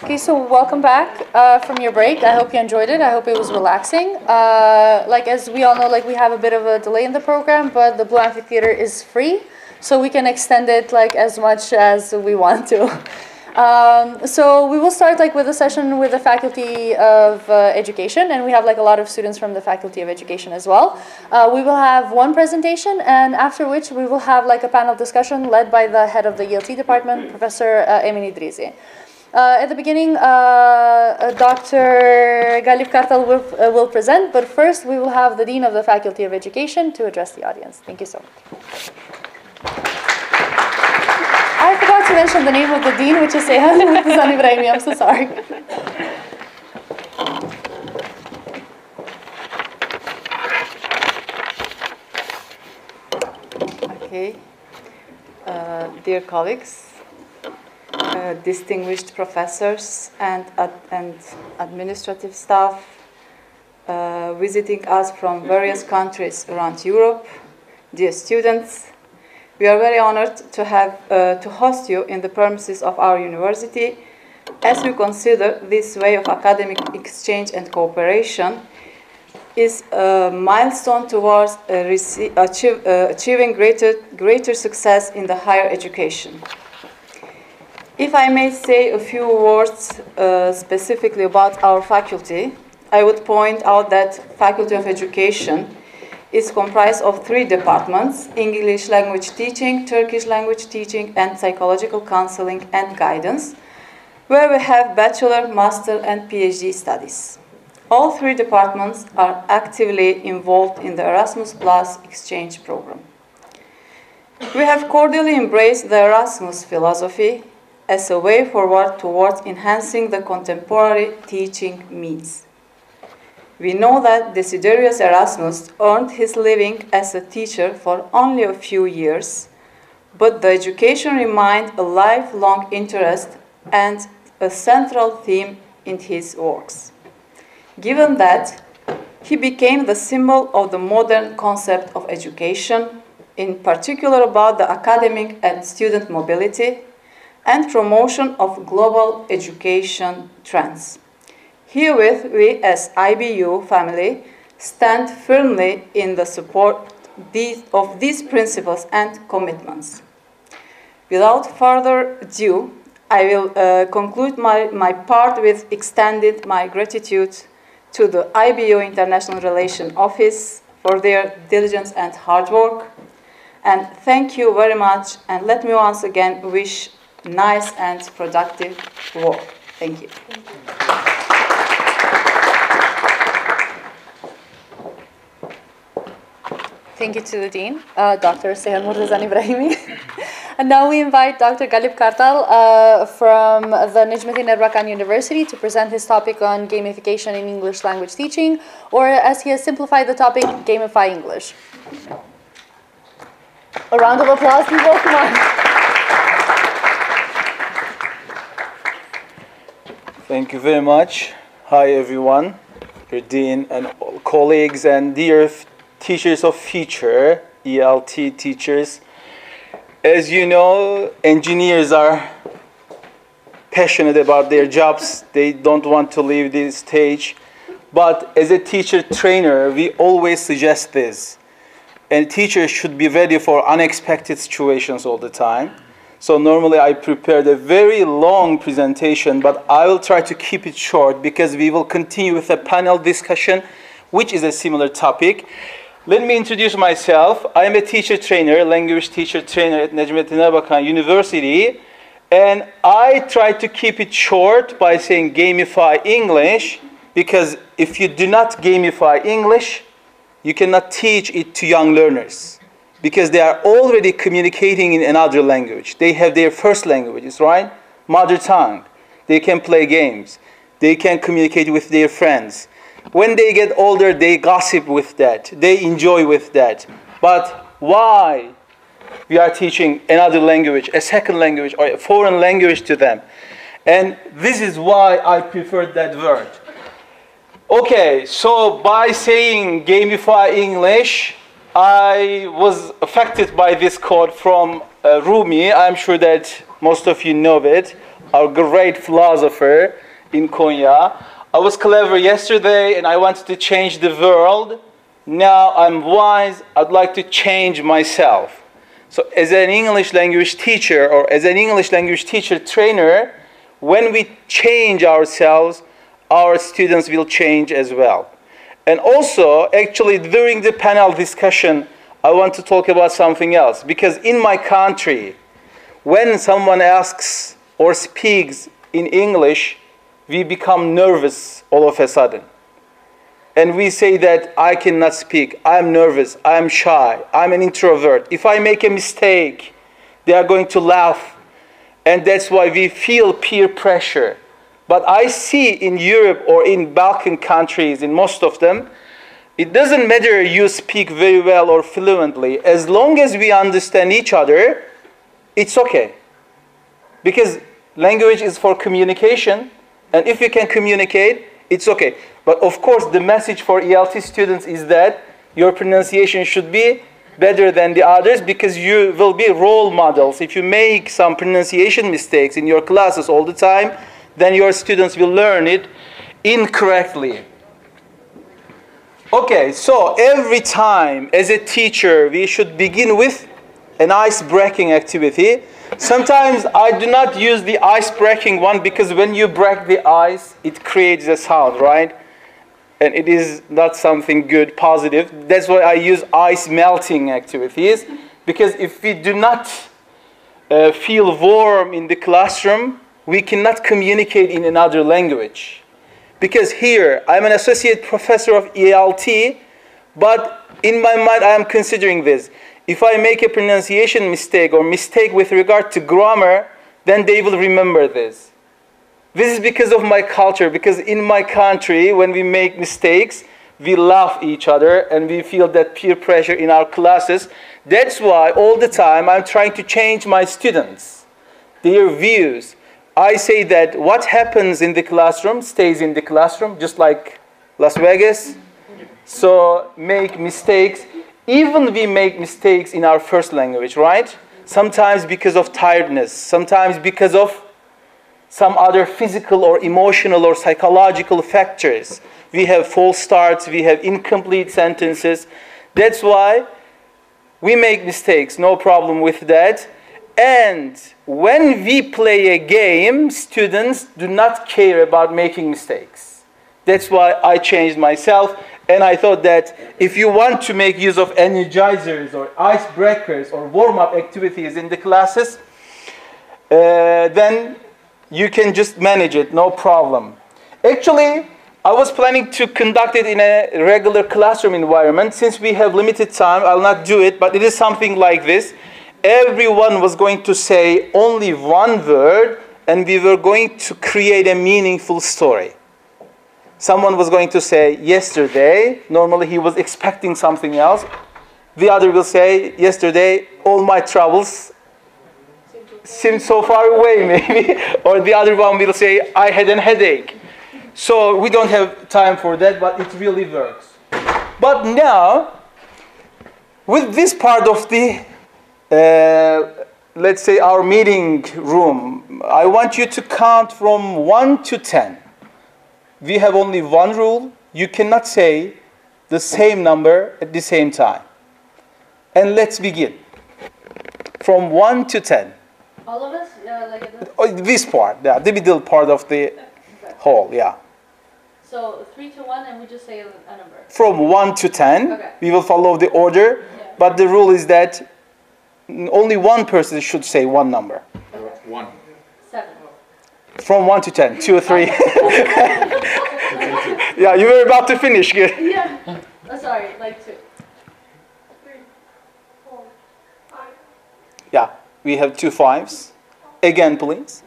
Okay, so welcome back from your break. I hope you enjoyed it. I hope it was relaxing. As we all know, we have a bit of a delay in the program, but the Blue Amphitheater is free, so we can extend it as much as we want to. So we will start with a session with the Faculty of Education, and we have a lot of students from the Faculty of Education as well. We will have one presentation, and after which we will have a panel discussion led by the head of the ELT department, Professor Emin Idrizi. At the beginning, Dr. Galip Kartal will present, but first we will have the Dean of the Faculty of Education to address the audience. Thank you so much. I forgot to mention the name of the Dean, which is Seyhan Murtazan Ibrahimi. I'm so sorry. Okay. Dear colleagues, distinguished professors and administrative staff visiting us from various countries around Europe, dear students, we are very honored to host you in the premises of our university as we consider this way of academic exchange and cooperation is a milestone towards achieving greater success in the higher education. If I may say a few words specifically about our faculty, I would point out that Faculty of Education is comprised of 3 departments: English language teaching, Turkish language teaching, and psychological counseling and guidance, where we have bachelor, master, and PhD studies. All 3 departments are actively involved in the Erasmus Plus exchange program. We have cordially embraced the Erasmus philosophy as a way forward towards enhancing the contemporary teaching means. We know that Desiderius Erasmus earned his living as a teacher for only a few years, but the education remained a lifelong interest and a central theme in his works. Given that, he became the symbol of the modern concept of education, in particular about the academic and student mobility and promotion of global education trends. Herewith, we as IBU family stand firmly in the support of these principles and commitments. Without further ado, I will conclude my part with extending my gratitude to the IBU International Relations Office for their diligence and hard work. And thank you very much, and let me once again wish nice and productive work. Thank you. Thank you to the Dean, Dr. Seyhan Murtazan Ibrahimi. And now we invite Dr. Galip Kartal from the Necmettin Erbakan University to present his topic on gamification in English language teaching, or as he has simplified the topic, Gamify English. A round of applause, people, come on. Thank you very much. Hi, everyone, your Dean and all colleagues and dear teachers of future, ELT teachers. As you know, engineers are passionate about their jobs. They don't want to leave this stage. But as a teacher trainer, we always suggest this. And teachers should be ready for unexpected situations all the time. So normally I prepared a very long presentation, but I will try to keep it short because we will continue with a panel discussion, which is a similar topic. Let me introduce myself. I am a teacher trainer, language teacher trainer at Necmettin Erbakan University. And I try to keep it short by saying gamify English, because if you do not gamify English, you cannot teach it to young learners, because they are already communicating in another language. They have their first languages, right? Mother tongue. They can play games. They can communicate with their friends. When they get older, they gossip with that. They enjoy with that. But why we are teaching another language, a second language, or a foreign language to them? And this is why I preferred that word. Okay, so by saying gamify English, I was affected by this quote from Rumi. I'm sure that most of you know it. our great philosopher in Konya. I was clever yesterday and I wanted to change the world. Now I'm wise, I'd like to change myself. So as an English language teacher or as an English language teacher trainer, when we change ourselves, our students will change as well. And also, actually, during the panel discussion, I want to talk about something else. Because in my country, when someone asks or speaks in English, we become nervous all of a sudden. And we say that I cannot speak, I'm nervous, I'm shy, I'm an introvert. If I make a mistake, they are going to laugh. And that's why we feel peer pressure. But I see in Europe or in Balkan countries, in most of them, it doesn't matter you speak very well or fluently. As long as we understand each other, it's okay. Because language is for communication, and if you can communicate, it's okay. But of course, the message for ELT students is that your pronunciation should be better than the others because you will be role models. If you make some pronunciation mistakes in your classes all the time, then your students will learn it incorrectly. Okay, so every time as a teacher, we should begin with an ice-breaking activity. Sometimes I do not use the ice-breaking one because when you break the ice, it creates a sound, right? And it is not something good, positive. That's why I use ice-melting activities. Because if we do not feel warm in the classroom, we cannot communicate in another language. Because here, I'm an associate professor of ELT, but in my mind, I am considering this. If I make a pronunciation mistake or mistake with regard to grammar, then they will remember this. This is because of my culture, because in my country, when we make mistakes, we laugh each other and we feel that peer pressure in our classes. That's why all the time I'm trying to change my students, their views. I say that what happens in the classroom stays in the classroom, just like Las Vegas. So make mistakes. Even we make mistakes in our first language, right? Sometimes because of tiredness, sometimes because of some other physical or emotional or psychological factors. We have false starts, we have incomplete sentences. That's why we make mistakes, no problem with that. And when we play a game, students do not care about making mistakes. That's why I changed myself. And I thought that if you want to make use of energizers or icebreakers or warm-up activities in the classes, then you can just manage it, no problem. Actually, I was planning to conduct it in a regular classroom environment. Since we have limited time, I'll not do it, but it is something like this. Everyone was going to say only one word, and we were going to create a meaningful story. Someone was going to say, yesterday, normally he was expecting something else. The other will say, yesterday, all my troubles seemed so far away, maybe. Or the other one will say, I had a headache. So we don't have time for that, but it really works. But now, with this part of the, let's say, our meeting room, I want you to count from 1 to 10. We have only one rule. You cannot say the same number at the same time. And let's begin. From 1 to 10. All of us? This part, yeah, the middle part of the hall, yeah. So 3 to 1, and we just say a number. From 1 to 10, okay. We will follow the order, yeah. But the rule is that only one person should say one number. Okay. 1. 7. From 1 to 10, 2 or 3. Yeah, you were about to finish. Good. Yeah. Oh, sorry, like 2. 3, 4, 5. Yeah, we have 2 5s. Again, please.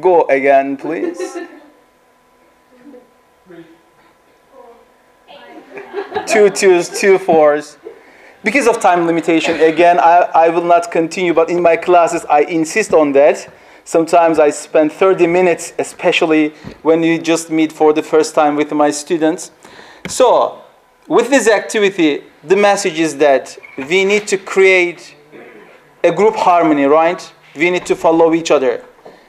Go again, please. 2 2s, 2 4s. Because of time limitation, again, I will not continue, but in my classes, I insist on that. Sometimes I spend 30 minutes, especially when you just meet for the first time with my students. So, with this activity, the message is that we need to create a group harmony, right? We need to follow each other.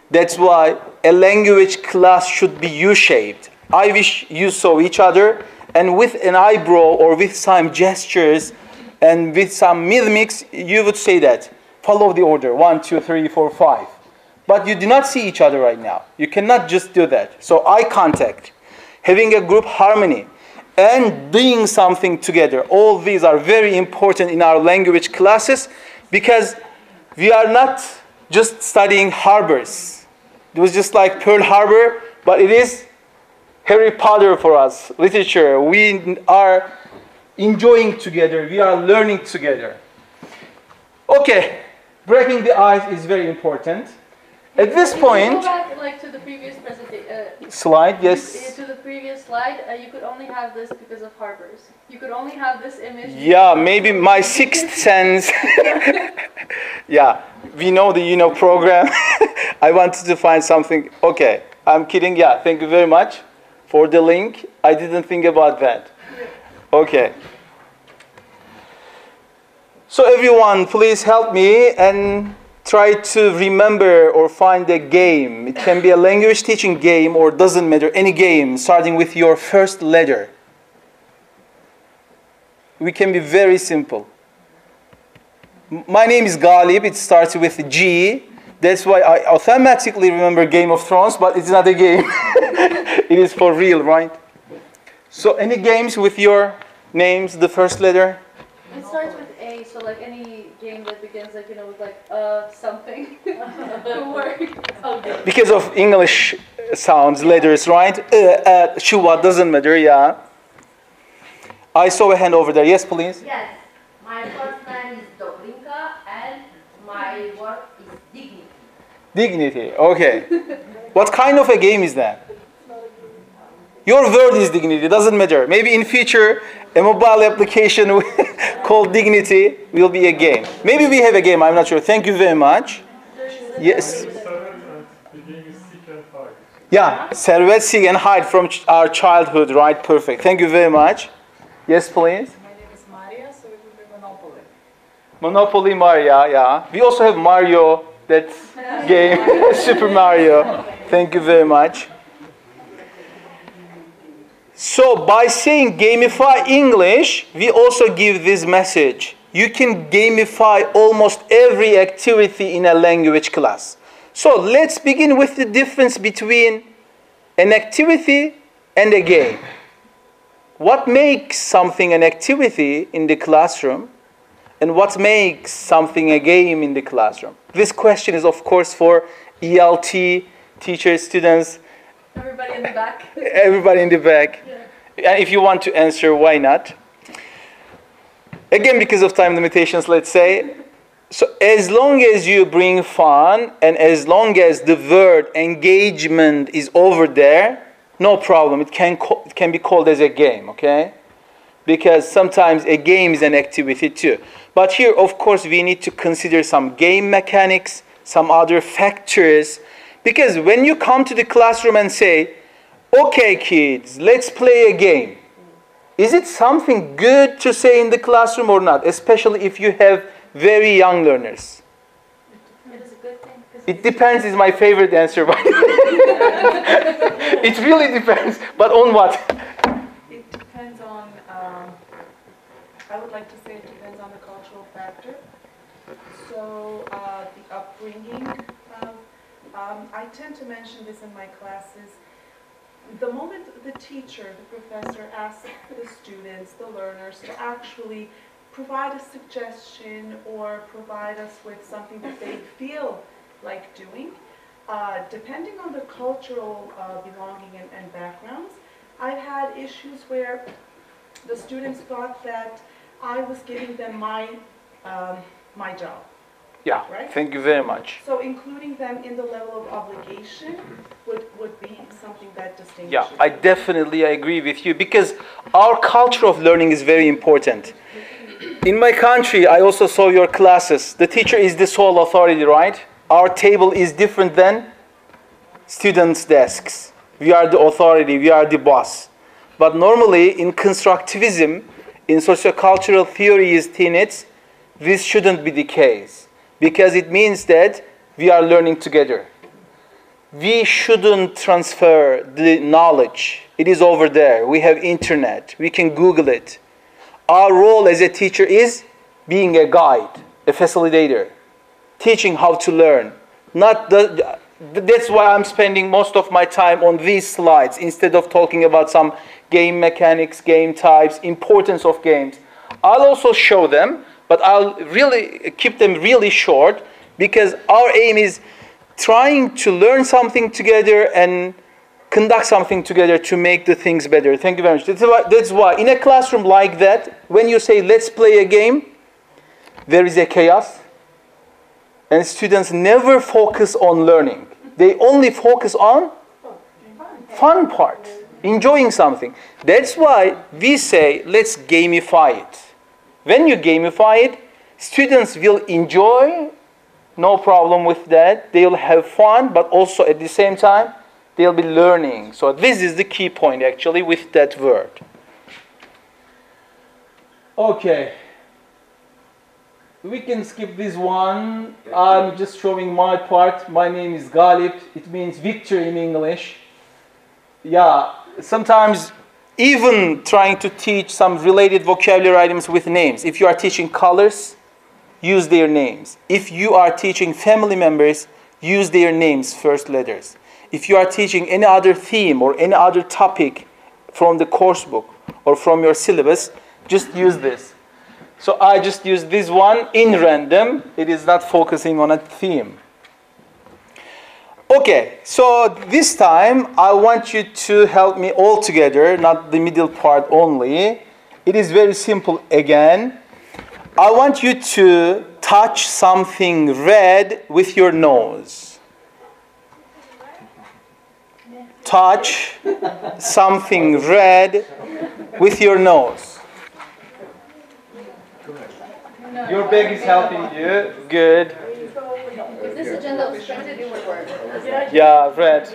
That's why a language class should be U-shaped. I wish you saw each other, and with an eyebrow or with some gestures and with some mimics, you would say that. Follow the order, 1, 2, 3, 4, 5. But you do not see each other right now. You cannot just do that. So eye contact, having a group harmony, and doing something together. All these are very important in our language classes because we are not just studying harbors. It was just like Pearl Harbor, but it is Harry Potter for us, literature. We are enjoying together. We are learning together. Okay, breaking the ice is very important. At this point, go back like to the previous presentation. Slide, yes. To the previous slide, you could only have this because of harbors. You could only have this image. Yeah, maybe my sixth sense. Yeah, we know the program. I wanted to find something. Okay, I'm kidding. Yeah, thank you very much for the link. I didn't think about that. Okay. So everyone, please help me and try to remember or find a game. It can be a language teaching game or doesn't matter, any game starting with your first letter. We can be very simple. My name is Galip. It starts with G. That's why I automatically remember Game of Thrones, but it's not a game. It is for real, right? So any games with your names, the first letter? It starts with A, so like any game that begins like, with like something will work. Okay. Because of English sounds, letters, right? Shuwa doesn't matter, yeah. I saw a hand over there. Yes, please. Yes. My first name is Dobrinka and my word is dignity. Dignity, okay. What kind of a game is that? Your word is dignity, doesn't matter. Maybe in future, a mobile application called Dignity will be a game. Maybe we have a game, I'm not sure. Thank you very much. Yes. Yeah, servet, seek and hide from our childhood, right? Perfect. Thank you very much. Yes, please. My name is Maria, so it will be Monopoly. Monopoly, Maria, yeah. We also have Mario, that game, Super Mario. Thank you very much. So by saying gamify English, we also give this message. You can gamify almost every activity in a language class. So let's begin with the difference between an activity and a game. What makes something an activity in the classroom and what makes something a game in the classroom? This question is of course for ELT, teachers, students. Everybody in the back. Everybody in the back. Yeah. And if you want to answer, why not? Again, because of time limitations, let's say. So as long as you bring fun and as long as the word engagement is over there, no problem. It can be called as a game, okay? Because sometimes a game is an activity too. But here, of course, we need to consider some game mechanics, some other factors. Because when you come to the classroom and say, okay, kids, let's play a game. Is it something good to say in the classroom or not? Especially if you have very young learners. It is a good thing. It depends is my favorite answer. It really depends. But on what? It depends on, I would like to say it depends on the cultural factor. So the upbringing, I tend to mention this in my classes. The moment the teacher, the professor asks the students, the learners to actually provide a suggestion or provide us with something that they feel like doing, depending on the cultural belonging and backgrounds, I've had issues where the students thought that I was giving them my job. Yeah, right? Thank you very much. So including them in the level of obligation would be something that distinguishes. Yeah, I definitely agree with you because our culture of learning is very important. In my country, I also saw your classes. The teacher is the sole authority, right? Our table is different than students' desks. We are the authority, we are the boss. But normally in constructivism, in sociocultural theories, tenets, this shouldn't be the case. because it means that we are learning together. We shouldn't transfer the knowledge. It is over there. We have internet. We can Google it. Our role as a teacher is being a guide, a facilitator, teaching how to learn. That's why I'm spending most of my time on these slides instead of talking about some game mechanics, game types, importance of games. I'll also show them, but I'll really keep them really short because our aim is trying to learn something together and conduct something together to make the things better. Thank you very much. That's why in a classroom like that, when you say, let's play a game, there is a chaos. And students never focus on learning. They only focus on fun part, enjoying something. That's why we say, let's gamify it. When you gamify it, students will enjoy, no problem with that. They'll have fun, but also at the same time, they'll be learning. So this is the key point actually with that word. Okay. We can skip this one. I'm just showing my part. My name is Galip. It means victor in English. Yeah, sometimes even trying to teach some related vocabulary items with names. If you are teaching colors, use their names. If you are teaching family members, use their names, first letters. If you are teaching any other theme or any other topic from the course book or from your syllabus, just use this. So I just use this one in random. It is not focusing on a theme. Okay, so this time I want you to help me all together, not the middle part only. It is very simple again. I want you to touch something red with your nose. Touch something red with your nose. Your bag is helping you. Good. If this agenda was printed, it would work. Yeah, red.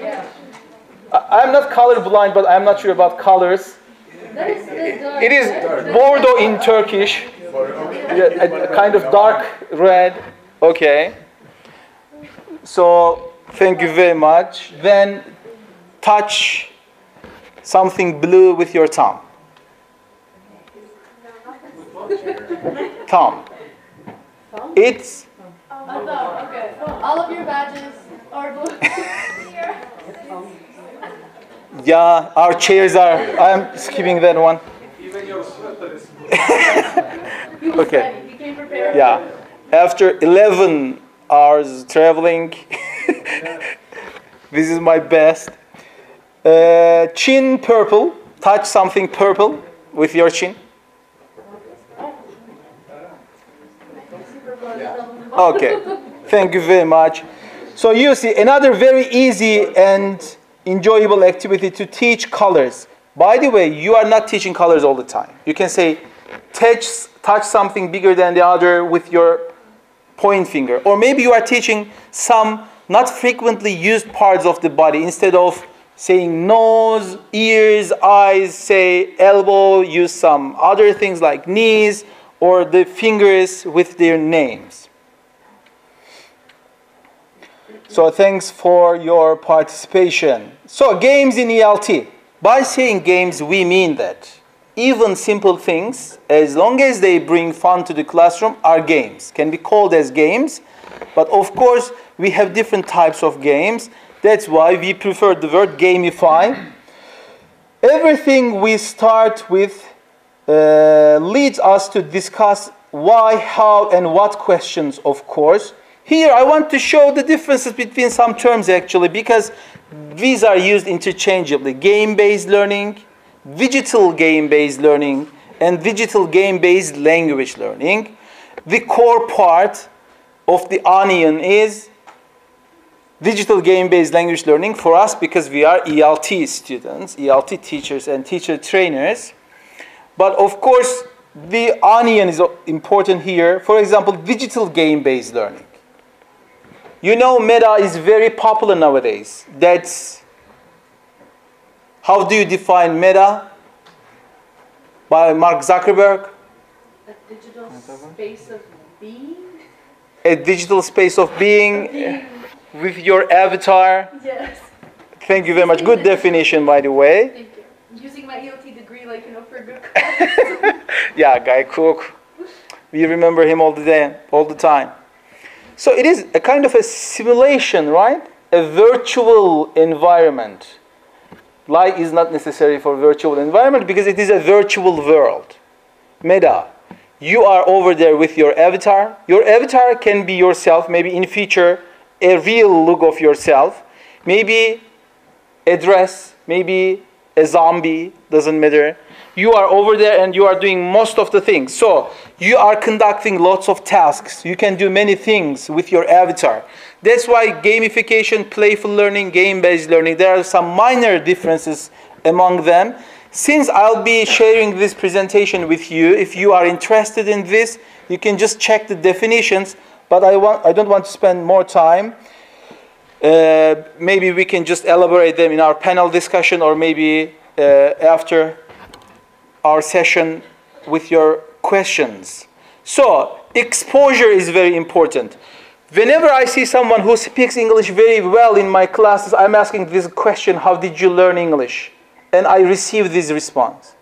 I'm not colorblind, but I'm not sure about colors. It is Bordeaux in Turkish. A kind of dark red. Okay. So, thank you very much. Then, touch something blue with your thumb. Thumb. It's... Okay. All of your badges are blue. Yeah, our chairs are... I'm skipping that one. Okay. You came prepared. Yeah. After 11 hours traveling, this is my best. Chin purple. Touch something purple with your chin. Okay. Thank you very much. So you see, another very easy and enjoyable activity to teach colors. By the way, you are not teaching colors all the time. You can say, touch something bigger than the other with your point finger. Or maybe you are teaching some not frequently used parts of the body. Instead of saying nose, ears, eyes, say elbow, use some other things like knees or the fingers with their names. So thanks for your participation. So games in ELT. By saying games, we mean that even simple things, as long as they bring fun to the classroom, are games. Can be called as games. But of course, we have different types of games. That's why we prefer the word gamify. Everything we start with leads us to discuss why, how, and what questions, of course. Here, I want to show the differences between some terms, actually, because these are used interchangeably. Game-based learning, digital game-based learning, and digital game-based language learning. The core part of the onion is digital game-based language learning for us because we are ELT students, ELT teachers and teacher trainers. But of course, the onion is important here. For example, digital game-based learning. You know, Meta is very popular nowadays. That's... How do you define Meta? By Mark Zuckerberg? A digital space of being? a digital space of being with your avatar. Yes. Thank you very much. Good definition, by the way. Thank you. Using my ELT degree, like, for a good cause. Yeah, Guy Cook. We remember him all the time. So it is a kind of a simulation, right? A virtual environment. Lie is not necessary for virtual environment because it is a virtual world. Meta. You are over there with your avatar. Your avatar can be yourself, maybe in future, a real look of yourself. Maybe a dress, maybe a zombie, doesn't matter. You are over there and you are doing most of the things. So you are conducting lots of tasks. You can do many things with your avatar. That's why gamification, playful learning, game-based learning, there are some minor differences among them. Since I'll be sharing this presentation with you, if you are interested in this, you can just check the definitions, but I don't want to spend more time. Maybe we can just elaborate them in our panel discussion or maybe after our session with your questions. So, exposure is very important. Whenever I see someone who speaks English very well in my classes, I'm asking this question, how did you learn English? And I receive this response.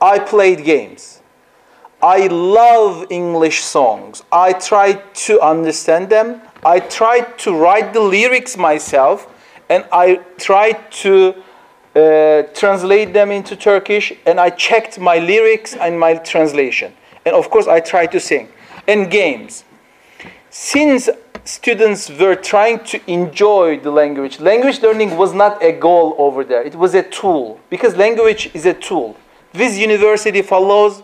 I played games. I love English songs. I tried to understand them. I tried to write the lyrics myself. And I tried to translate them into Turkish. And I checked my lyrics and my translation. And of course, I tried to sing. And games. Since students were trying to enjoy the language learning was not a goal over there. It was a tool. Because language is a tool. This university follows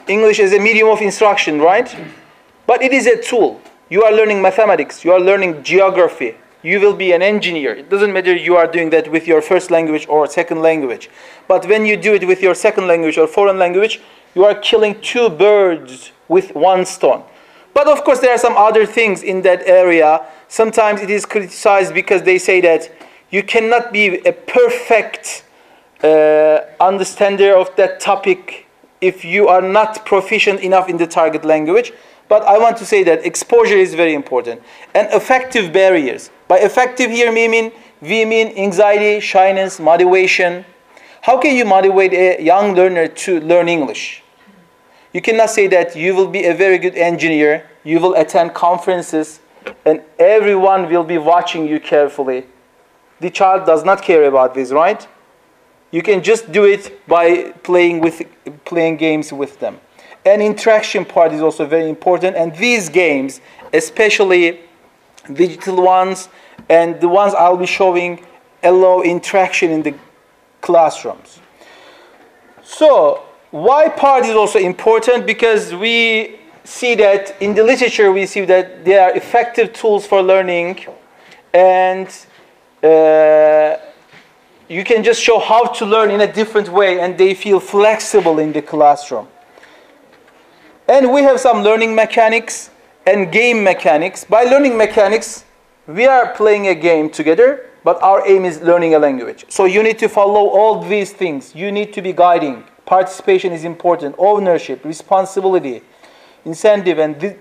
English as a medium of instruction, right? But it is a tool. You are learning mathematics. You are learning geography. You will be an engineer. It doesn't matter you are doing that with your first language or second language. But when you do it with your second language or foreign language, you are killing two birds with one stone. But of course, there are some other things in that area. Sometimes it is criticized because they say that you cannot be a perfect understander of that topic if you are not proficient enough in the target language. But I want to say that exposure is very important. And effective barriers. By effective here, we mean anxiety, shyness, motivation. How can you motivate a young learner to learn English? You cannot say that you will be a very good engineer, you will attend conferences, and everyone will be watching you carefully. The child does not care about this, right? You can just do it by playing games with them. And interaction part is also very important. And these games, especially digital ones, and the ones I'll be showing, allow interaction in the classrooms. So, why part is also important? Because we see that in the literature, we see that they are effective tools for learning, and you can just show how to learn in a different way, and they feel flexible in the classroom. And we have some learning mechanics and game mechanics. By learning mechanics, we are playing a game together, but our aim is learning a language. So you need to follow all these things. You need to be guiding. Participation is important. Ownership, responsibility, incentive, and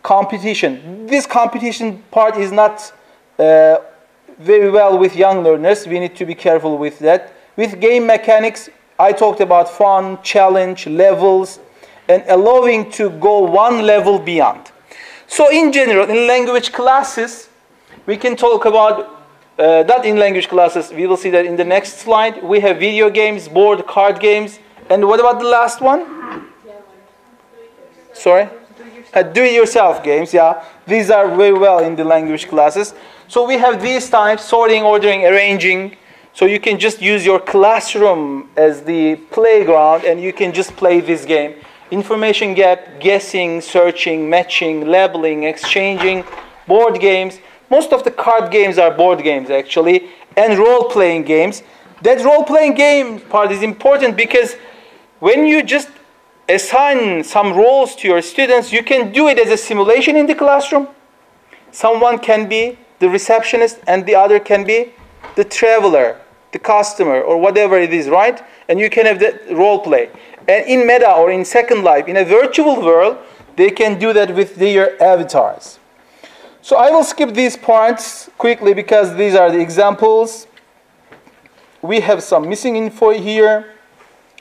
competition. This competition part is not very well with young learners. We need to be careful with that. With game mechanics, I talked about fun, challenge, levels, and allowing to go one level beyond. So in general, in language classes, we can talk about, not in language classes, we will see that in the next slide. We have video games, board, card games, and what about the last one? Sorry? Do-it-yourself games, yeah. These are very well in the language classes. So we have these types, sorting, ordering, arranging. So you can just use your classroom as the playground and you can just play this game. Information gap, guessing, searching, matching, labeling, exchanging, board games. Most of the card games are board games actually, and role-playing games. That role-playing game part is important because when you just assign some roles to your students, you can do it as a simulation in the classroom. Someone can be the receptionist and the other can be the traveler, the customer, or whatever it is, right? And you can have that role play. And in Meta or in Second Life, in a virtual world, they can do that with their avatars. So I will skip these parts quickly because these are the examples. We have some missing info here.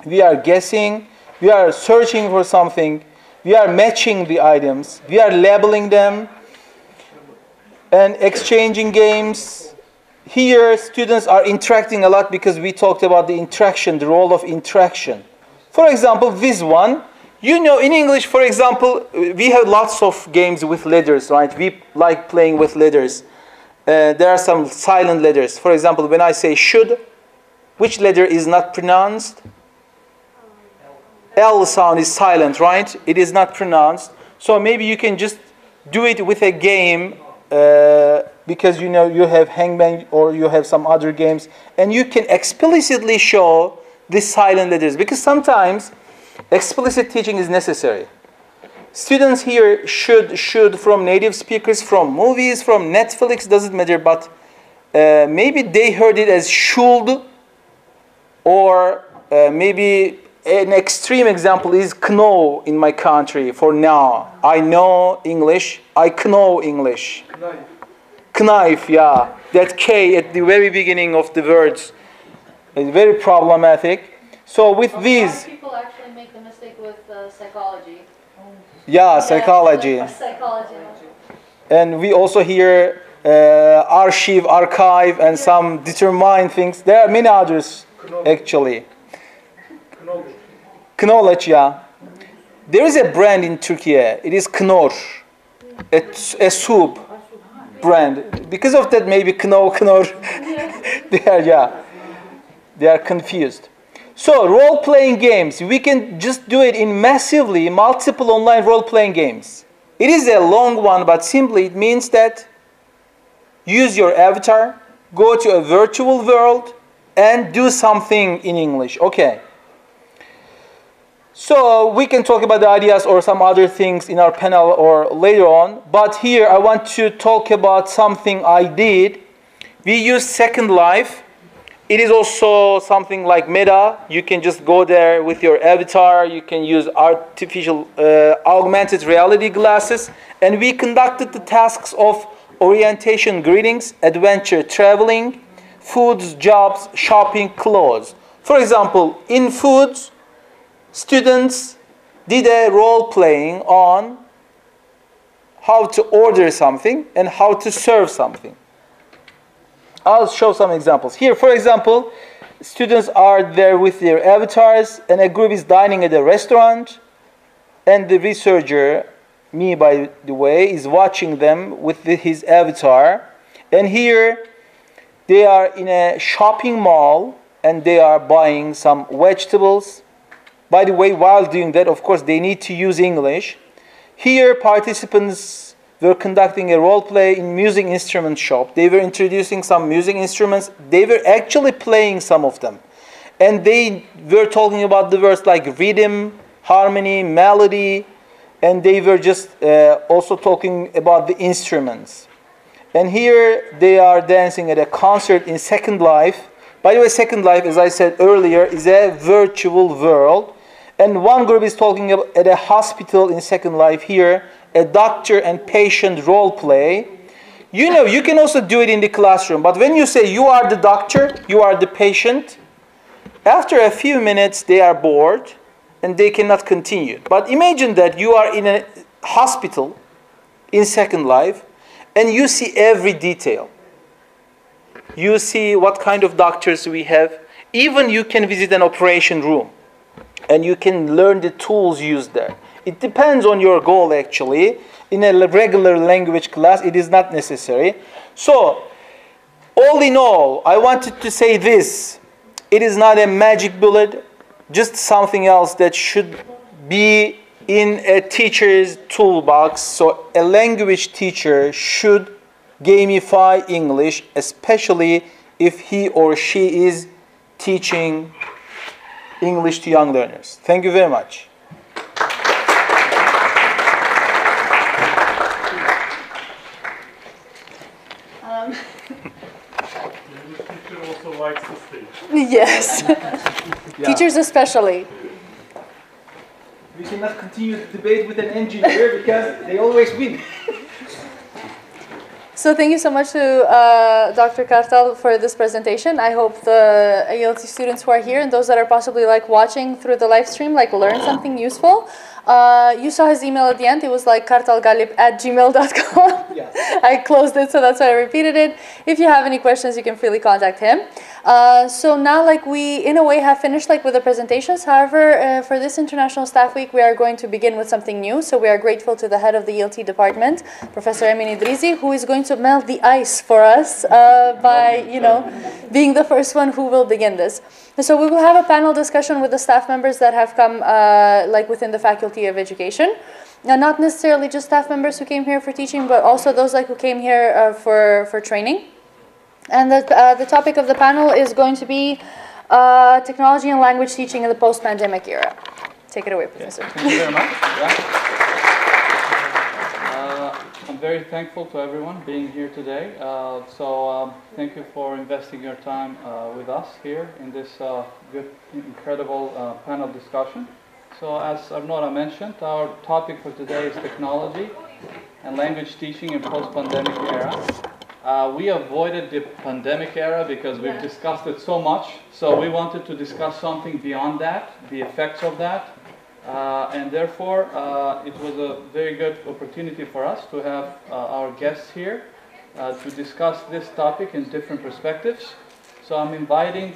We are guessing. We are searching for something. We are matching the items. We are labeling them and exchanging games. Here, students are interacting a lot because we talked about the interaction, the role of interaction. For example, this one, you know, in English, for example, we have lots of games with letters, right? We like playing with letters. There are some silent letters. For example, when I say should, which letter is not pronounced? L sound is silent, right? It is not pronounced. So maybe you can just do it with a game because you know you have hangman or you have some other games, and you can explicitly show the silent letters because sometimes explicit teaching is necessary. Students here should from native speakers, from movies, from Netflix, doesn't matter, but maybe they heard it as should, or maybe an extreme example is know in my country for now. I know English, I know English. Knife, yeah. That K at the very beginning of the words is very problematic. So with these... people actually make the mistake with psychology. Yeah, psychology. Psychology. And we also hear archive, and some determined things. There are many others, actually. Knowledge, yeah. There is a brand in Turkey. It is Knorr. It's a soup brand. Because of that, maybe Knorr. They are confused. So, role-playing games. We can just do it in massively multiple online role-playing games. It is a long one, but simply it means that use your avatar, go to a virtual world, and do something in English. Okay. So we can talk about the ideas or some other things in our panel or later on. But here I want to talk about something I did. We use Second Life. It is also something like Meta. You can just go there with your avatar. You can use artificial augmented reality glasses. And we conducted the tasks of orientation, greetings, adventure, traveling, foods, jobs, shopping, clothes. For example, in foods, students did a role-playing on how to order something and how to serve something. I'll show some examples. Here, for example, students are there with their avatars, and a group is dining at a restaurant, and the researcher, me by the way, is watching them with his avatar. And here, they are in a shopping mall, and they are buying some vegetables. By the way, while doing that, of course, they need to use English. Here, participants were conducting a role play in music instrument shop. They were introducing some music instruments. They were actually playing some of them. And they were talking about the words like rhythm, harmony, melody, and they were just also talking about the instruments. And here they are dancing at a concert in Second Life. By the way, Second Life, as I said earlier, is a virtual world. And one group is talking at a hospital in Second Life here, a doctor and patient role play. You know, you can also do it in the classroom, but when you say you are the doctor, you are the patient, after a few minutes they are bored and they cannot continue. But imagine that you are in a hospital in Second Life and you see every detail. You see what kind of doctors we have. Even you can visit an operation room and you can learn the tools used there. It depends on your goal, actually. In a regular language class, it is not necessary. So, all in all, I wanted to say this. It is not a magic bullet, just something else that should be in a teacher's toolbox. So, a language teacher should gamify English, especially if he or she is teaching English to young learners. Thank you very much. Teacher also likes the stage. Yes. Yeah. Teachers especially. we cannot continue the debate with an engineer because they always win. So thank you so much to Dr. Kartal for this presentation. I hope the ALT students who are here and those that are possibly like watching through the live stream like learn something useful. You saw his email at the end. It was like kartalgalip@gmail.com. Yes. I closed it, so that's why I repeated it. If you have any questions, you can freely contact him. So now like we in a way have finished like with the presentations. However, for this International Staff Week, we are going to begin with something new. So we are grateful to the head of the ELT department, Professor Emin Idrizi, who is going to melt the ice for us by, being the first one who will begin this. So we will have a panel discussion with the staff members that have come like within the Faculty of Education. Now, not necessarily just staff members who came here for teaching, but also those like who came here for training. And the topic of the panel is going to be technology and language teaching in the post-pandemic era. Take it away, Professor. Thank you very much. I'm very thankful to everyone being here today. Thank you for investing your time with us here in this good, incredible panel discussion. So as Arnora mentioned, our topic for today is technology and language teaching in post-pandemic era. We avoided the pandemic era because we've discussed it so much. So we wanted to discuss something beyond that, the effects of that. And therefore, it was a very good opportunity for us to have our guests here to discuss this topic in different perspectives. So I'm inviting,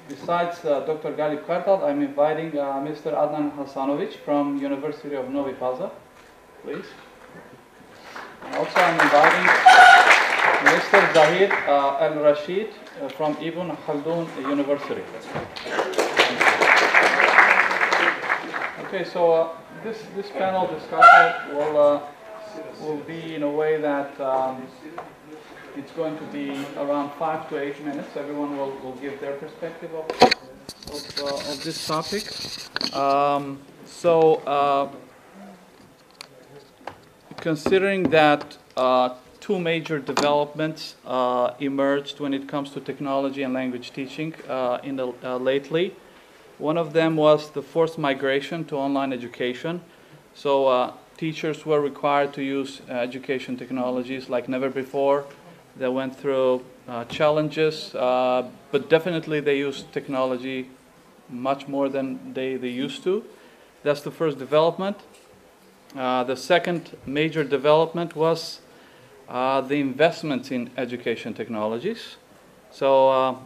besides Dr. Galip Kartal, I'm inviting Mr. Adnan Hasanovic from University of Novi Pazar, please. And also I'm inviting Mr. Zahid Al-Rashid from Ibn Khaldun University. Okay, so this panel discussion will be in a way that it's going to be around 5 to 8 minutes. Everyone will give their perspective of this topic. Considering that two major developments emerged when it comes to technology and language teaching lately. One of them was the forced migration to online education. So teachers were required to use education technologies like never before. They went through challenges, but definitely they used technology much more than they used to. That's the first development. The second major development was the investments in education technologies. So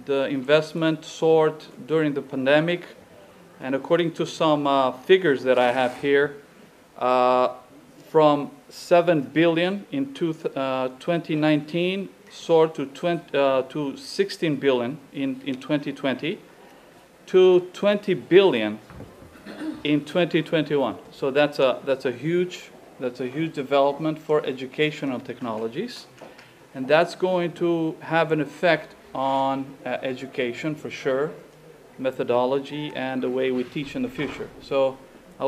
the investment soared during the pandemic, and according to some figures that I have here, from 7 billion in 2019 soared to 16 billion in 2020 to 20 billion in 2021. So that's a huge development for educational technologies, and that's going to have an effect on education for sure, methodology, and the way we teach in the future. So we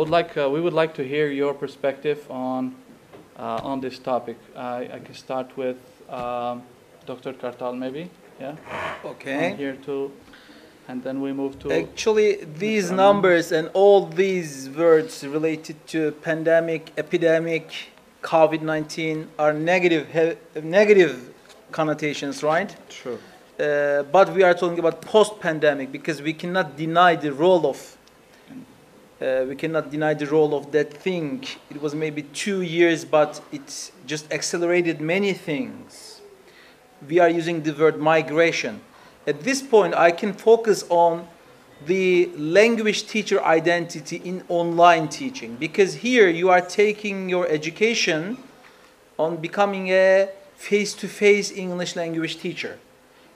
would like to hear your perspective on this topic. I can start with Dr. Kartal, maybe. Yeah. Okay. I'm here too, and then we move to. Actually, these numbers and all these words related to pandemic, epidemic, COVID-19 are negative connotations, right? True. But we are talking about post-pandemic because we cannot deny the role of that thing. It was maybe 2 years, but it just accelerated many things. We are using the word migration. At this point, I can focus on the language teacher identity in online teaching, because here you are taking your education on becoming a face-to-face English language teacher.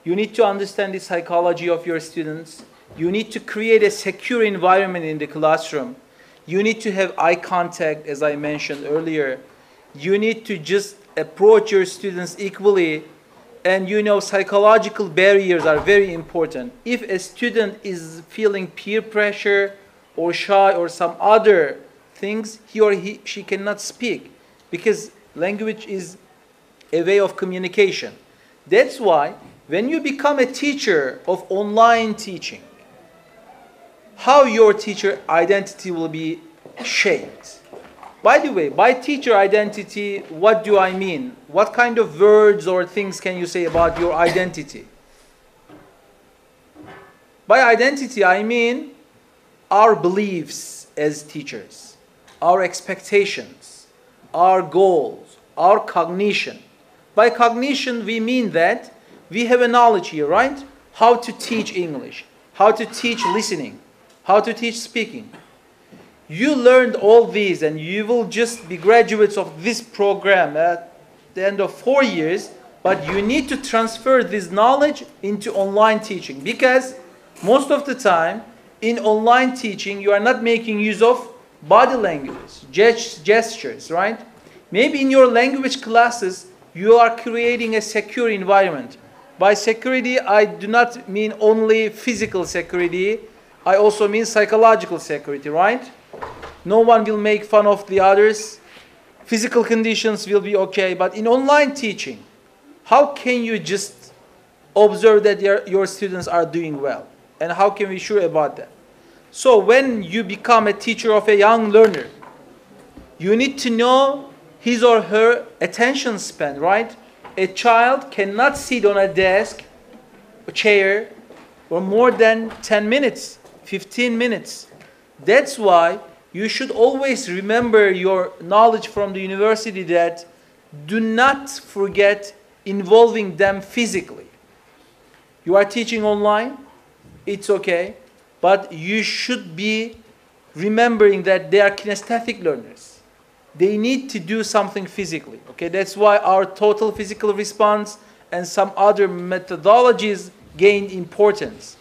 You need to understand the psychology of your students. You need to create a secure environment in the classroom. You need to have eye contact, as I mentioned earlier. You need to just approach your students equally. And psychological barriers are very important. If a student is feeling peer pressure or shy or some other things, she cannot speak, because language is a way of communication. That's why when you become a teacher of online teaching, how your teacher identity will be shaped. By the way, by teacher identity, what do I mean? What kind of words or things can you say about your identity? By identity, I mean our beliefs as teachers, our expectations, our goals, our cognition. By cognition, we mean that we have a knowledge here, right? How to teach English, how to teach listening, how to teach speaking. You learned all these and you will just be graduates of this program at the end of 4 years, but you need to transfer this knowledge into online teaching, because most of the time in online teaching you are not making use of body language, gestures, right? Maybe in your language classes you are creating a secure environment. By security, I do not mean only physical security, I also mean psychological security, right? No one will make fun of the others. Physical conditions will be okay. But in online teaching, how can you just observe that your students are doing well? And how can we be sure about that? So when you become a teacher of a young learner, you need to know his or her attention span, right? A child cannot sit on a desk, a chair, for more than 10 minutes, 15 minutes. That's why you should always remember your knowledge from the university, that do not forget involving them physically. You are teaching online, it's okay, but you should be remembering that they are kinesthetic learners. They need to do something physically. Okay, that's why our total physical response and some other methodologies gained importance.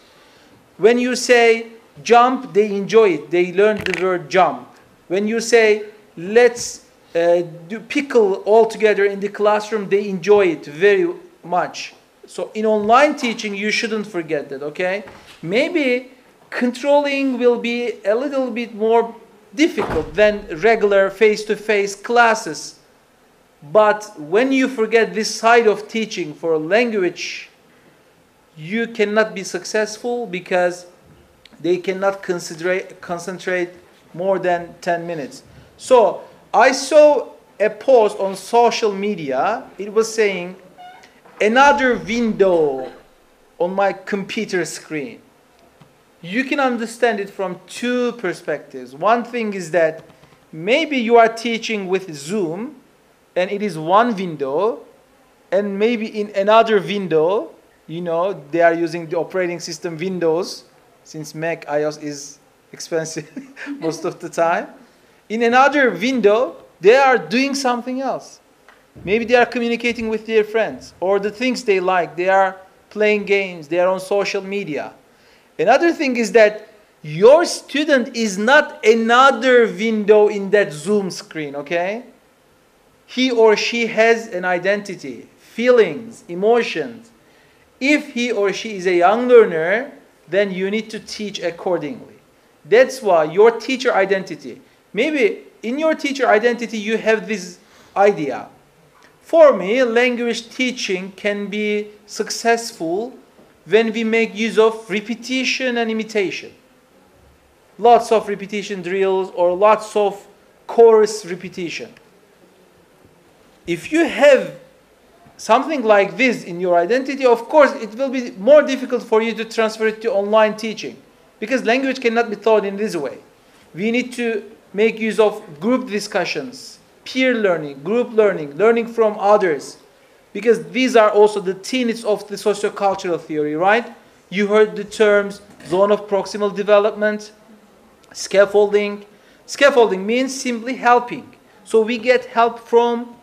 When you say jump, they enjoy it. They learn the word jump. When you say let's do pickle all together in the classroom, they enjoy it very much. So in online teaching, you shouldn't forget that. Okay, maybe controlling will be a little bit more difficult than regular face-to-face classes. But when you forget this side of teaching for language, you cannot be successful, because they cannot concentrate more than 10 minutes. So I saw a post on social media. It was saying, another window on my computer screen. You can understand it from two perspectives. One thing is that maybe you are teaching with Zoom and it is one window, and maybe in another window, you know, they are using the operating system Windows, since Mac iOS is expensive most of the time. In another window, they are doing something else. Maybe they are communicating with their friends or the things they like. They are playing games. They are on social media. Another thing is that your student is not another window in that Zoom screen, okay? He or she has an identity, feelings, emotions. If he or she is a young learner, then you need to teach accordingly. That's why your teacher identity, maybe in your teacher identity you have this idea. For me, language teaching can be successful when we make use of repetition and imitation. Lots of repetition drills or lots of chorus repetition. If you have something like this in your identity, of course, it will be more difficult for you to transfer it to online teaching, because language cannot be taught in this way. We need to make use of group discussions, peer learning, group learning, learning from others, because these are also the tenets of the sociocultural theory, right? You heard the terms zone of proximal development, scaffolding. Scaffolding means simply helping. So we get help from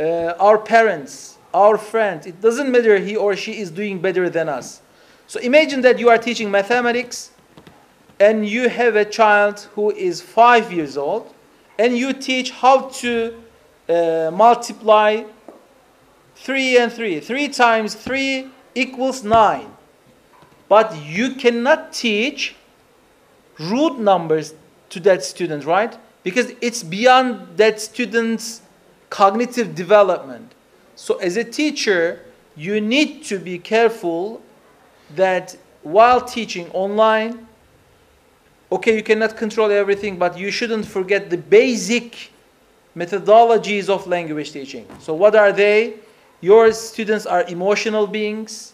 our parents, our friends. It doesn't matter he or she is doing better than us. So imagine that you are teaching mathematics and you have a child who is 5 years old, and you teach how to multiply 3 and 3. 3 times 3 equals 9. But you cannot teach root numbers to that student, right? Because it's beyond that student's cognitive development. So as a teacher, you need to be careful that while teaching online, Okay, you cannot control everything, but you shouldn't forget the basic methodologies of language teaching. So what are they? Your students are emotional beings,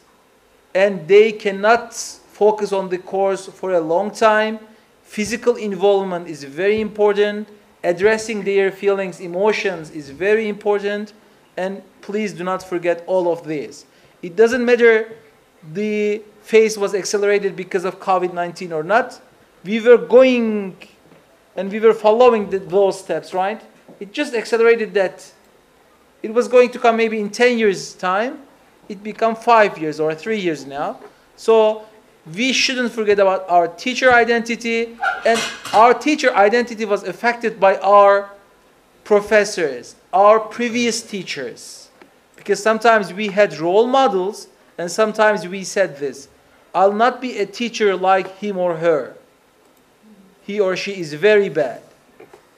and they cannot focus on the course for a long time. Physical involvement is very important. Addressing their feelings, emotions is very important. And please do not forget all of this. It doesn't matter the phase was accelerated because of COVID-19 or not. We were going and we were following those steps, right? It just accelerated that. It was going to come maybe in 10 years' time. It become 5 years or 3 years now. So we shouldn't forget about our teacher identity. And our teacher identity was affected by our professors, our previous teachers. Because sometimes we had role models and sometimes we said this: I'll not be a teacher like him or her. He or she is very bad.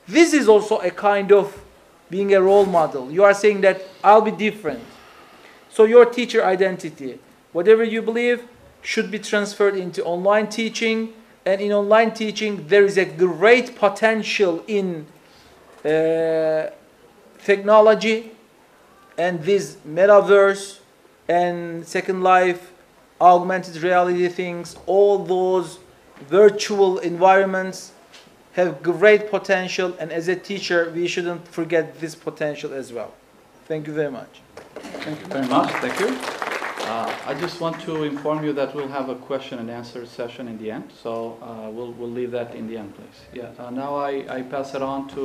This is also a kind of being a role model. You are saying that I'll be different. So your teacher identity, whatever you believe, should be transferred into online teaching. And in online teaching, there is a great potential in technology and this metaverse and Second Life, augmented reality things. All those virtual environments have great potential, and as a teacher, we shouldn't forget this potential as well. Thank you very much. Thank you very much. Thank you. I just want to inform you that we'll have a question and answer session in the end. So we'll leave that in the end, please. Yeah. Now I pass it on to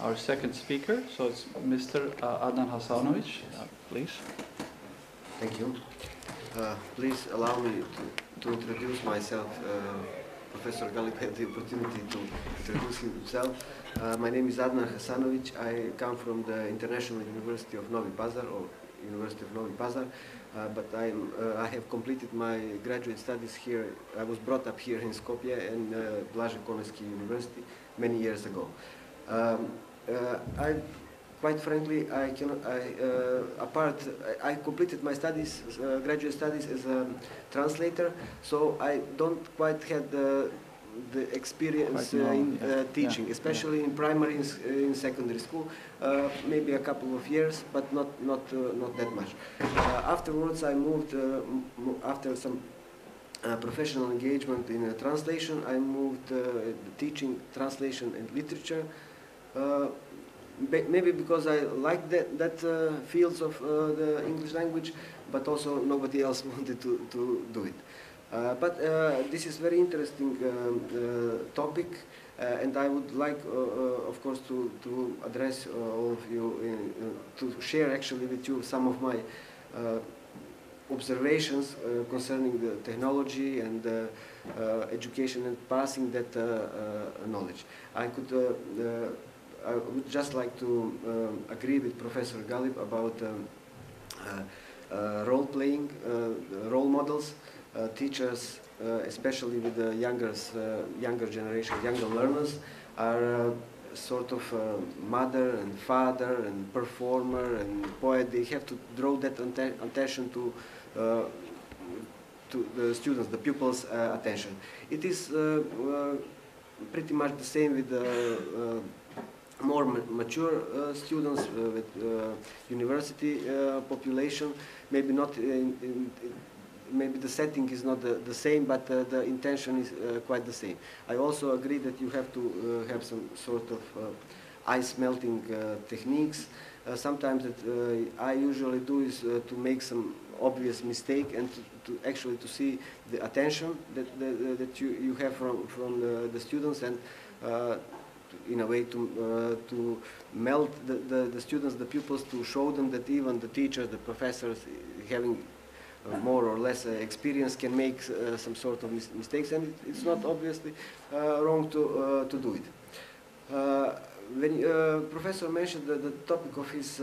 our second speaker. So it's Mr. Adnan Hasanovic. Please. Thank you. Please allow me to introduce myself. Professor Galip had the opportunity to introduce himself. My name is Adnan Hasanovic. I come from the International University of Novi Pazar, or University of Novi Pazar, but I have completed my graduate studies here. I was brought up here in Skopje and Blaže Konevski University many years ago. Quite frankly, I completed my studies, graduate studies as a translator, so I don't quite have the experience in teaching, especially in primary and in secondary school. Maybe a couple of years, but not that much. Afterwards, I moved after some professional engagement in translation. I moved teaching translation and literature. Maybe because I like that fields of the English language, but also nobody else wanted to do it. But this is very interesting topic, and I would like, of course, to address all of you, to share actually with you some of my observations concerning the technology and education and passing that knowledge. I would just like to agree with Professor Galip about role-playing, role models. Teachers, especially with the younger generation, younger learners, are sort of mother and father and performer and poet. They have to draw that attention to the students, the pupils' attention. It is pretty much the same with the more mature students with university population. Maybe not maybe the setting is not the same, but the intention is quite the same. I also agree that you have to have some sort of ice melting techniques. Sometimes that I usually do is to make some obvious mistake and to actually to see the attention that you have from the students, and in a way to melt the students, the pupils, to show them that even the teachers, the professors, having more or less experience, can make some sort of mistakes, and it's not obviously wrong to do it. When Professor mentioned the topic of his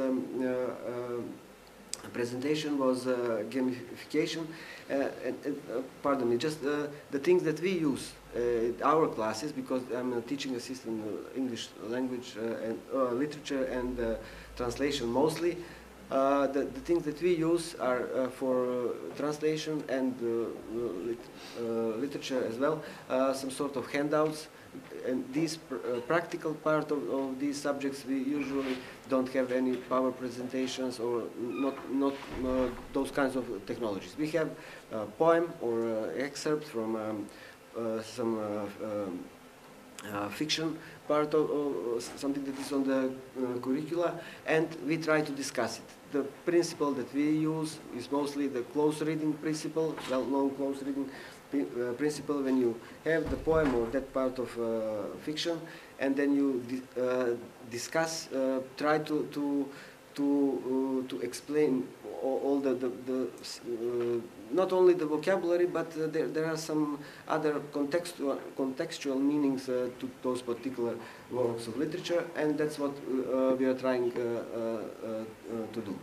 presentation was gamification, pardon me, just the things that we use in our classes, because I'm a teaching assistant in English language and literature and translation mostly. The things that we use are for translation and literature as well, some sort of handouts. And these practical part of these subjects, we usually don't have any power presentations or not those kinds of technologies. We have a poem or excerpt from some fiction part of something that is on the curricula, and we try to discuss it. The principle that we use is mostly the close reading principle, well-known close reading principle. When you have the poem or that part of fiction, and then you discuss, try to explain all the not only the vocabulary, but there are some other contextual meanings to those particular works of literature, and that's what we are trying to do.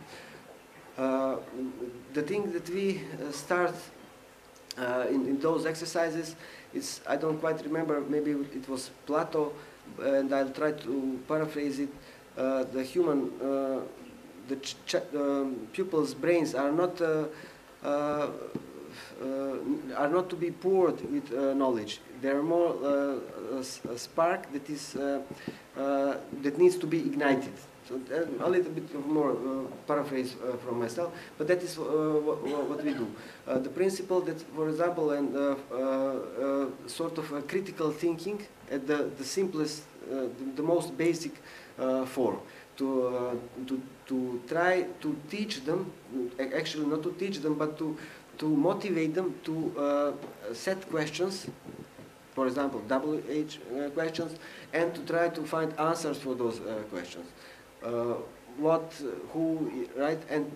The thing that we start in those exercises, I don't quite remember, maybe it was Plato, and I'll try to paraphrase it. The human, the pupils' brains are not to be poured with knowledge. They are more a spark that is that needs to be ignited. So a little bit of more paraphrase from myself, but that is what we do. The principle that, for example, and sort of critical thinking at the simplest, the most basic form, to try to teach them, actually not to teach them, but to motivate them to set questions, for example, WH questions, and to try to find answers for those questions. What, who, right? And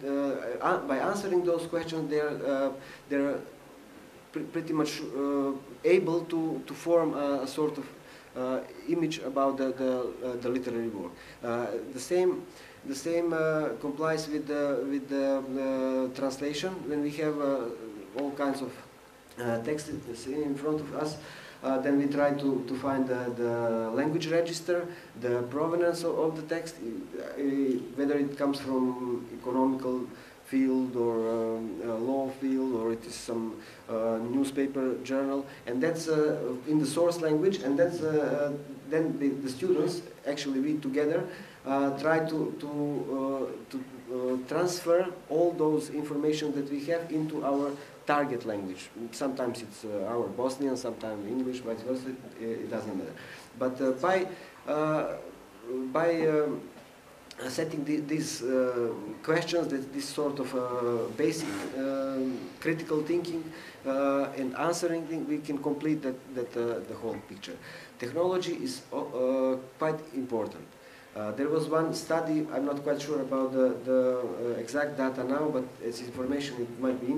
by answering those questions, they're pretty much able to form a sort of image about the literary work. The same complies with the translation. When we have all kinds of text in front of us, then we try to find the language register, the provenance of the text, whether it comes from economical field or law field, or it is some newspaper journal, and that's in the source language, and that's then the students actually read together, try to transfer all those information that we have into our target language. Sometimes it's our Bosnian, sometimes English, vice versa. It doesn't matter. But by setting these questions, this sort of basic critical thinking and answering thing, we can complete the whole picture. Technology is quite important. There was one study, I'm not quite sure about the exact data now, but as information it might be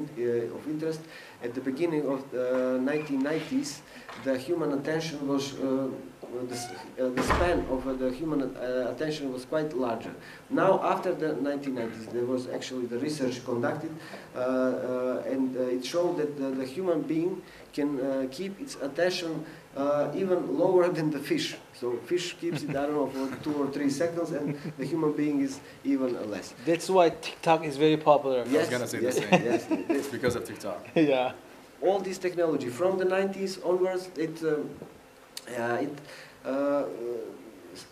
of interest. At the beginning of the 1990s, the human attention was, the span of the human attention was quite larger. Now, after the 1990s, there was actually the research conducted, and it showed that the human being can keep its attention even lower than the fish. So fish keeps it, I don't know, for 2 or 3 seconds, and the human being is even less. That's why TikTok is very popular. Yes, I was going to say yes, the same. yes. It's because of TikTok. Yeah. All this technology from the 90s onwards, it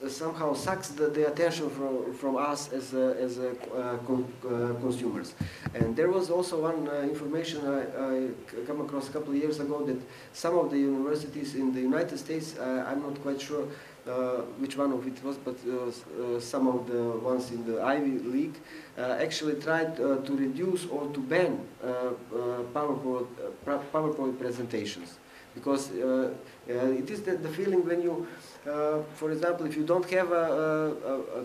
somehow sucks the attention from us as consumers. And there was also one information I come across a couple of years ago, that some of the universities in the United States, I'm not quite sure which one of it was, but some of the ones in the Ivy League actually tried to reduce or to ban PowerPoint presentations. Because it is the feeling when you, for example, if you don't have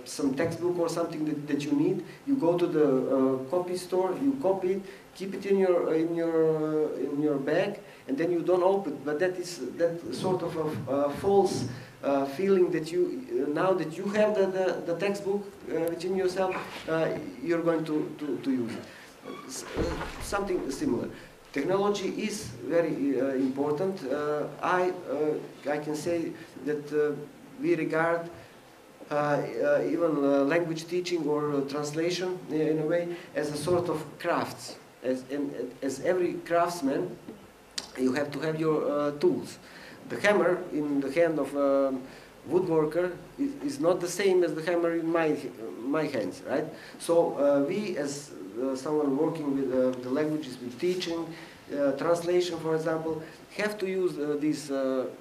some textbook or something that you need, you go to the copy store, you copy it, keep it in your bag, and then you don't open it. But that is that sort of a false feeling that you, now that you have the textbook within yourself, you're going to use it. Something similar. Technology is very important. I can say that we regard even language teaching or translation in a way as a sort of crafts. As every craftsman, you have to have your tools. The hammer in the hand of a woodworker is not the same as the hammer in my hands, right? So we, as someone working with the languages, with teaching, translation, for example, have to use these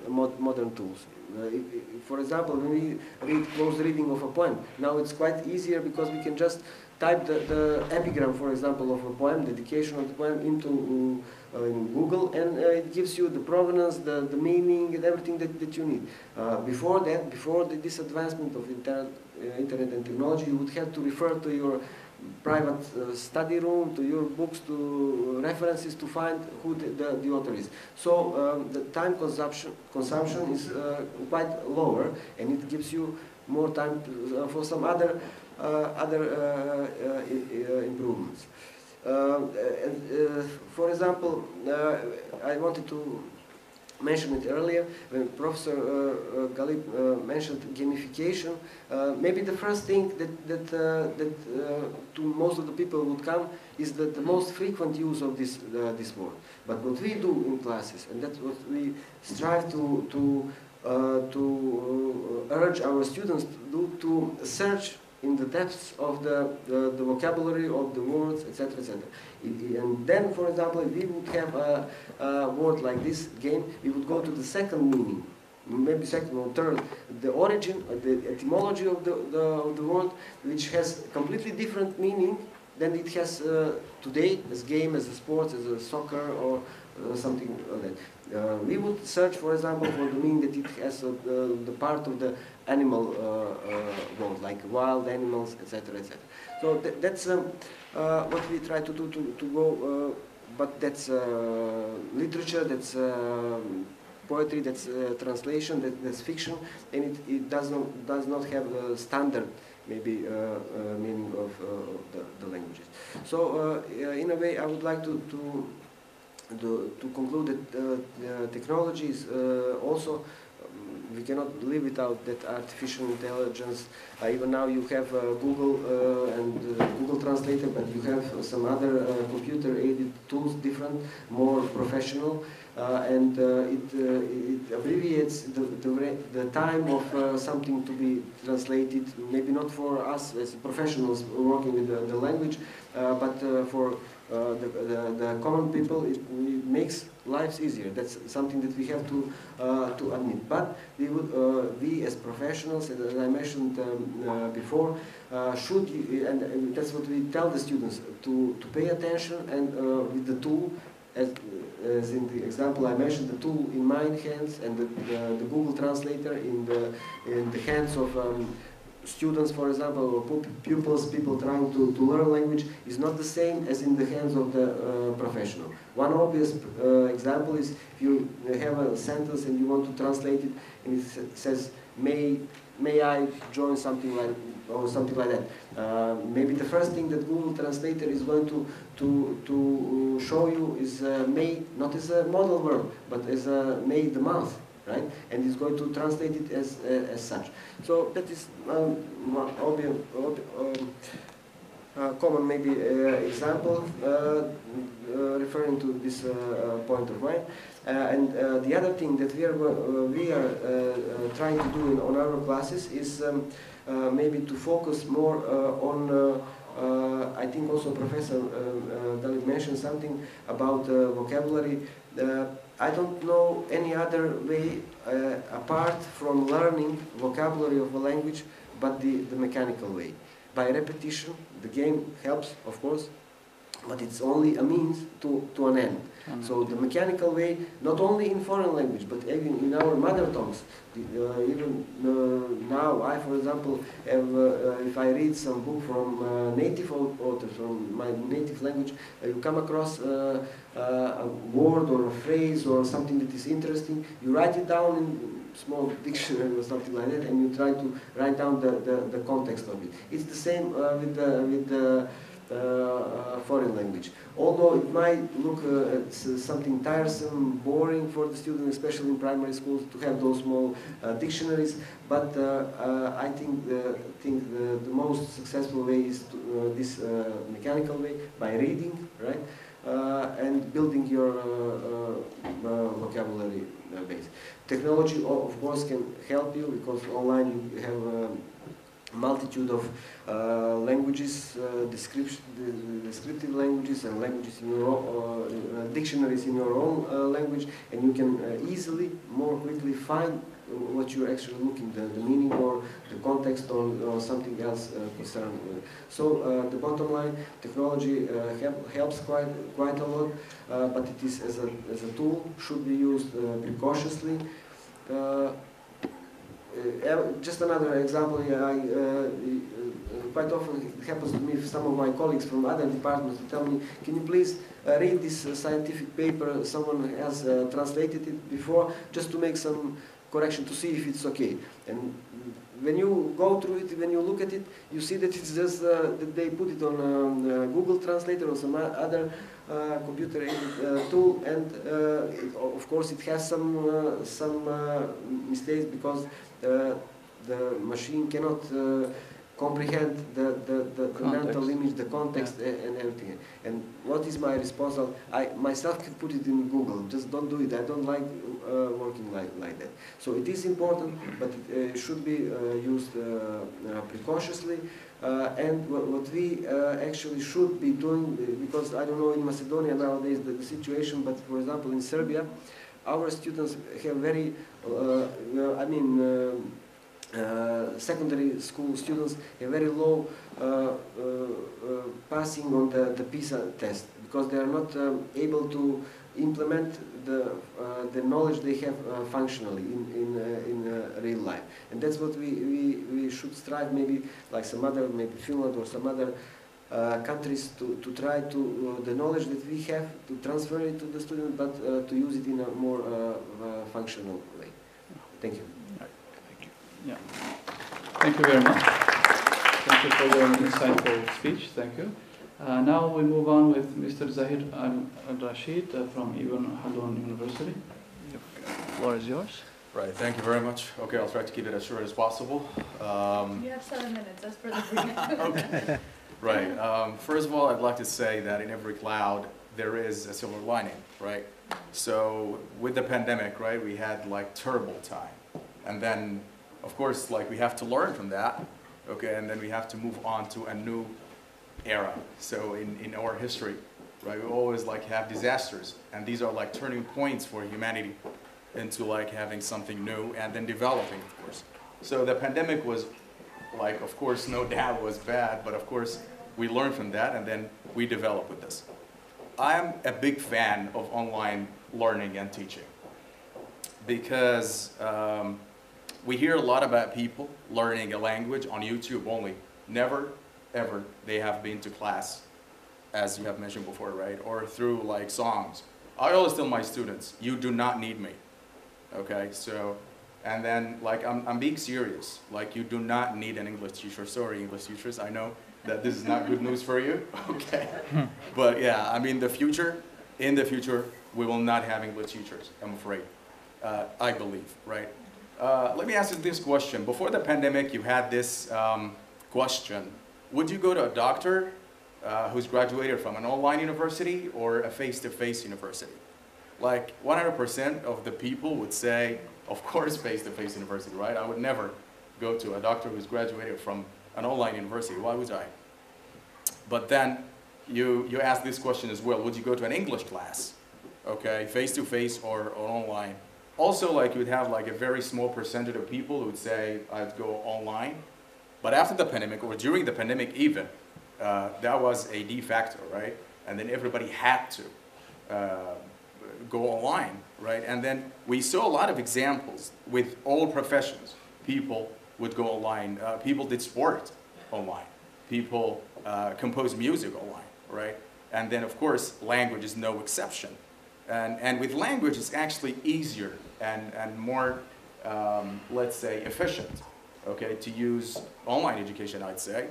modern tools. For example, when we read close reading of a poem, now it's quite easier because we can just type the epigram, for example, of a poem, dedication of the poem, into in Google, and it gives you the provenance, the meaning, and everything that you need. Before that, before this advancement of internet and technology, you would have to refer to your private study room, to your books, to references to find who the author is. So the time consumption is quite lower, and it gives you more time for some other improvements. For example, I wanted to mention it earlier when Professor Galip mentioned gamification. Maybe the first thing that to most of the people would come is the most frequent use of this word. But what we do in classes, and that's what we strive to urge our students to do, to search in the depths of the vocabulary of the words, etc., etc. And then, for example, if we would have a word like this game, we would go to the second meaning, maybe second or third, the origin, the etymology of the word, which has completely different meaning than it has today as game, as a sport, as a soccer, or something like that. We would search, for example, for the meaning that it has the part of the animal world, like wild animals, etc., etc. So that's what we try to do to go, but that's literature, that's poetry, that's translation, that's fiction, and it does not have a standard maybe meaning of the languages. So in a way, I would like to conclude that technology is also, we cannot live without that artificial intelligence. Even now you have Google and Google Translator, but you have some other computer-aided tools, different, more professional, and it abbreviates the time of something to be translated, maybe not for us as professionals working with the language, but for the common people. It makes lives easier. That's something that we have to admit. But we as professionals, as I mentioned before, should, and that's what we tell the students, to pay attention, and with the tool, as in the example I mentioned, the tool in my hands and the Google Translator in the hands of students, for example, or pupils, people trying to learn language, is not the same as in the hands of the professional. One obvious example is if you have a sentence and you want to translate it, and it says, may I join something like, or something like that. Maybe the first thing that Google Translator is going to show you is may, not as a modal verb, but as a may the month. Right? And it's going to translate it as such. So that is one obvious, common maybe example referring to this point of mine. And the other thing that we are trying to do on our classes is maybe to focus more on I think also Professor David mentioned something about vocabulary. I don't know any other way apart from learning vocabulary of a language but the mechanical way. By repetition, the game helps, of course, but it's only a means to an end. So the mechanical way, not only in foreign language, but even in our mother tongues. Even now, I, for example, have, if I read some book from native authors, from my native language, you come across a word or a phrase or something that is interesting, you write it down in small dictionary or something like that, and you try to write down the context of it. It's the same with the foreign language. Although it might look something tiresome, boring for the student, especially in primary schools, to have those small dictionaries, but I think the most successful way is this mechanical way, by reading, right? And building your vocabulary base. Technology, of course, can help you, because online you have multitude of languages, descriptive languages, and languages in your own, dictionaries in your own language, and you can easily, more quickly find what you're actually looking, the meaning or the context or something else concerned. So the bottom line, technology helps quite a lot, but it is as a tool, should be used precautiously. Just another example, quite often it happens to me, some of my colleagues from other departments tell me, can you please read this scientific paper, someone has translated it before, just to make some correction to see if it's okay. And when you go through it, when you look at it, you see that it's just that they put it on Google Translator or some other computer-aided tool, and of course it has some mistakes, because the machine cannot comprehend the mental image, the context, and everything. And what is my response? I myself can put it in Google. Just don't do it. I don't like working like that. So it is important, but it should be used precautiously. And what we actually should be doing, because I don't know in Macedonia nowadays the situation, but for example in Serbia, our students have very, secondary school students have very low passing on the PISA test, because they are not able to implement the knowledge they have functionally in real life. And that's what we should strive, maybe like some other, maybe Finland or some other countries, to try to the knowledge that we have, to transfer it to the student, but to use it in a more functional way. Thank you. Yeah. Thank you very much. Thank you for your insightful speech. Thank you. Now we move on with Mr. Zahir Al-Rashid from Ibn Khaldun University. The floor is yours. Right, thank you very much. Okay, I'll try to keep it as short as possible. You have 7 minutes, as per the brief. Okay. Right. First of all, I'd like to say that in every cloud, there is a silver lining, right? So with the pandemic, right, we had like terrible time. And then, of course, like we have to learn from that, okay, and then we have to move on to a new era. So in our history, right, we always like have disasters, and these are like turning points for humanity into like having something new and then developing, of course. So the pandemic was like, of course, no doubt was bad, but of course we learned from that and then we developed with this. I'm a big fan of online learning and teaching because we hear a lot about people learning a language on YouTube only. Never, ever, they have been to class, as you have mentioned before, right? Or through like songs. I always tell my students, you do not need me, okay? So, and then like I'm being serious. Like you do not need an English teacher. Sorry, English teachers, I know that this is not good news for you, okay? But yeah, I mean, in the future, we will not have English teachers, I'm afraid. I believe, right? Let me ask you this question. Before the pandemic, you had this question. Would you go to a doctor who's graduated from an online university or a face-to-face university? Like 100% of the people would say, of course, face-to-face university, right? I would never go to a doctor who's graduated from an online university. Why would I? But then you ask this question as well. Would you go to an English class, okay, face-to-face or online? Also, like you would have like a very small percentage of people who would say, I'd go online. But after the pandemic, or during the pandemic even, that was a de facto, right? And then everybody had to go online, right? And then we saw a lot of examples with all professions. People would go online. People did sport online. People composed music online, right? And then, of course, language is no exception. And with language, it's actually easier and more, let's say, efficient, okay, to use online education, I'd say.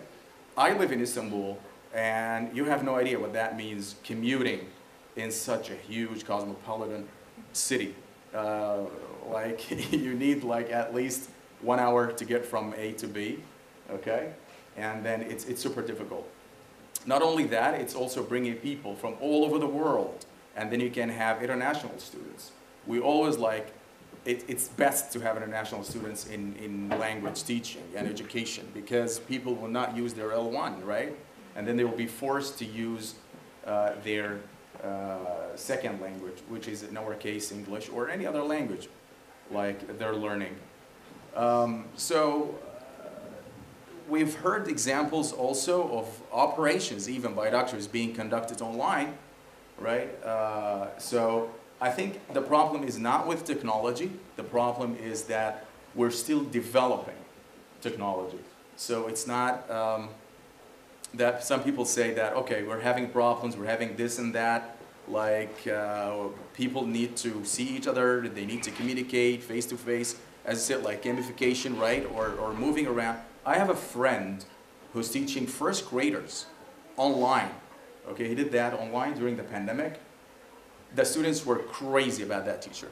I live in Istanbul, And you have no idea what that means commuting in such a huge cosmopolitan city. Like you need like at least 1 hour to get from A to B, okay? And then it's super difficult. Not only that, it's also bringing people from all over the world, and then you can have international students. We always like, it's best to have international students in language teaching and education, because people will not use their L1, right? And then they will be forced to use their second language, which is in our case English, or any other language like they're learning. We've heard examples also of operations, even by doctors, being conducted online, right? So I think the problem is not with technology. The problem is that we're still developing technology. So it's not that some people say that, okay, we're having problems, we're having this and that, like people need to see each other, they need to communicate face to face, as I said, like gamification, right? Or moving around. I have a friend who's teaching first graders online. Okay, he did that online during the pandemic. The students were crazy about that teacher.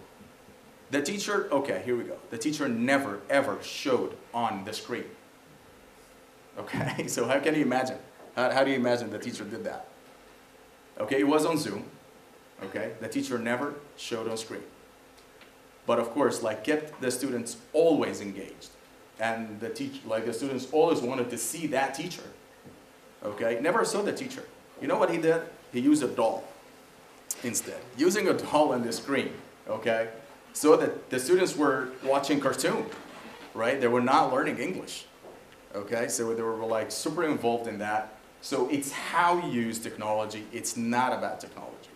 The teacher, okay, here we go. The teacher never, ever showed on the screen. Okay, so how can you imagine? How do you imagine the teacher did that? Okay, it was on Zoom. Okay, the teacher never showed on screen. But of course, like kept the students always engaged. And the students always wanted to see that teacher. Okay, never saw the teacher. You know what he did? He used a doll instead. Using a doll on the screen, okay? So that the students were watching cartoon, right? They were not learning English, okay? So they were like super involved in that. So it's how you use technology. It's not about technology,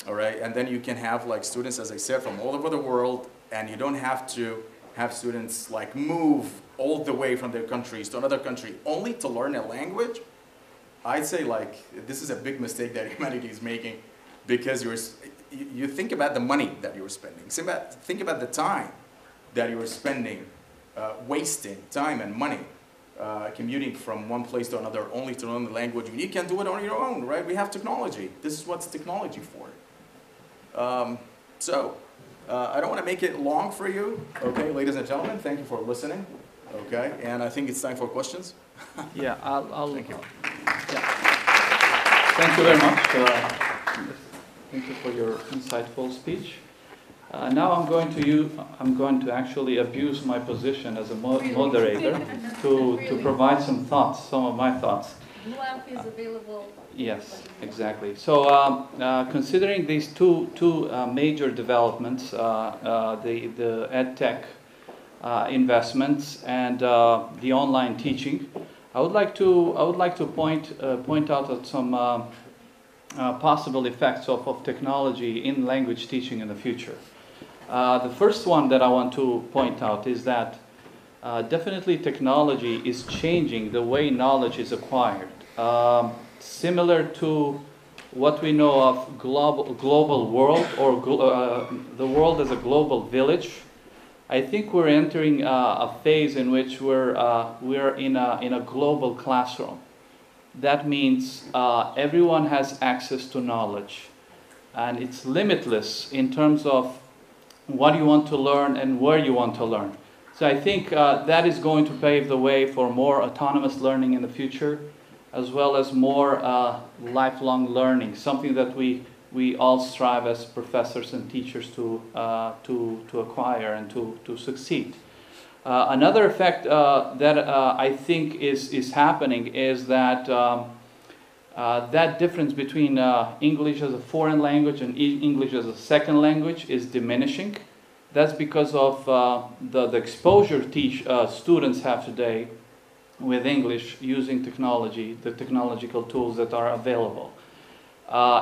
all right? And then you can have like students, as I said, from all over the world, and you don't have to have students like move all the way from their countries to another country only to learn a language. I'd say like this is a big mistake that humanity is making, because you think about the money that you're spending. Think about the time that you're spending, wasting time and money, commuting from one place to another only to learn the language. You can do it on your own, right? We have technology. This is what's technology for. I don't want to make it long for you, okay, ladies and gentlemen. Thank you for listening, okay, and I think it's time for questions. Yeah, I'll Thank you. Yeah. Thank you very much. Thank you for your insightful speech. Now I'm going to actually abuse my position as a moderator to provide some of my thoughts. Blue amp is available. Yes, exactly. So considering these two major developments, the EdTech investments and the online teaching, I would like to point out at some possible effects of technology in language teaching in the future. The first one that I want to point out is that definitely technology is changing the way knowledge is acquired. Similar to what we know of global world, or the world as a global village, I think we're entering a phase in which we're in a global classroom. That means everyone has access to knowledge, and it's limitless in terms of what you want to learn and where you want to learn. So I think that is going to pave the way for more autonomous learning in the future, as well as more lifelong learning, something that we all strive as professors and teachers to acquire and to succeed. Another effect that I think is happening is that that difference between English as a foreign language and English as a second language is diminishing. That's because of the exposure students have today with English using technology, the technological tools that are available.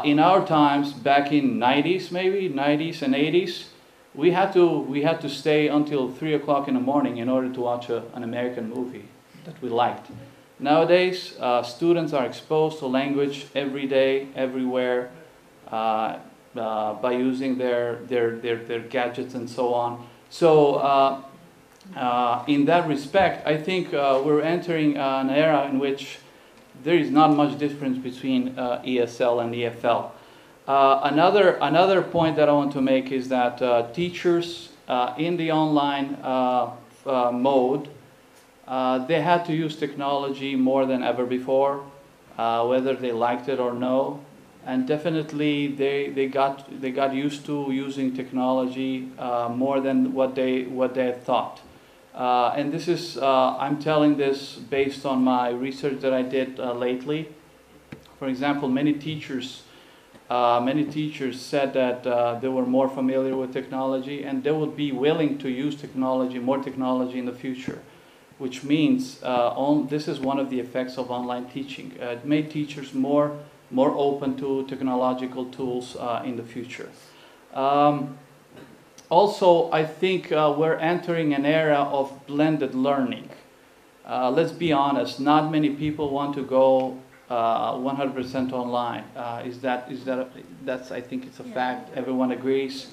In our times, back in 90s and 80s, we had to stay until 3 o'clock in the morning in order to watch an American movie that we liked. Nowadays, students are exposed to language every day, everywhere, by using their gadgets and so on. So in that respect, I think we're entering an era in which there is not much difference between ESL and EFL. Another point that I want to make is that teachers in the online mode, they had to use technology more than ever before, whether they liked it or no. And definitely they got used to using technology more than what they had thought. And this is, I'm telling this based on my research that I did lately. For example, many teachers said that they were more familiar with technology and they would be willing to use more technology in the future, which means this is one of the effects of online teaching. It made teachers more open to technological tools in the future. Also, I think we're entering an era of blended learning. Let's be honest, not many people want to go 100% online. That's, I think it's a fact, everyone agrees.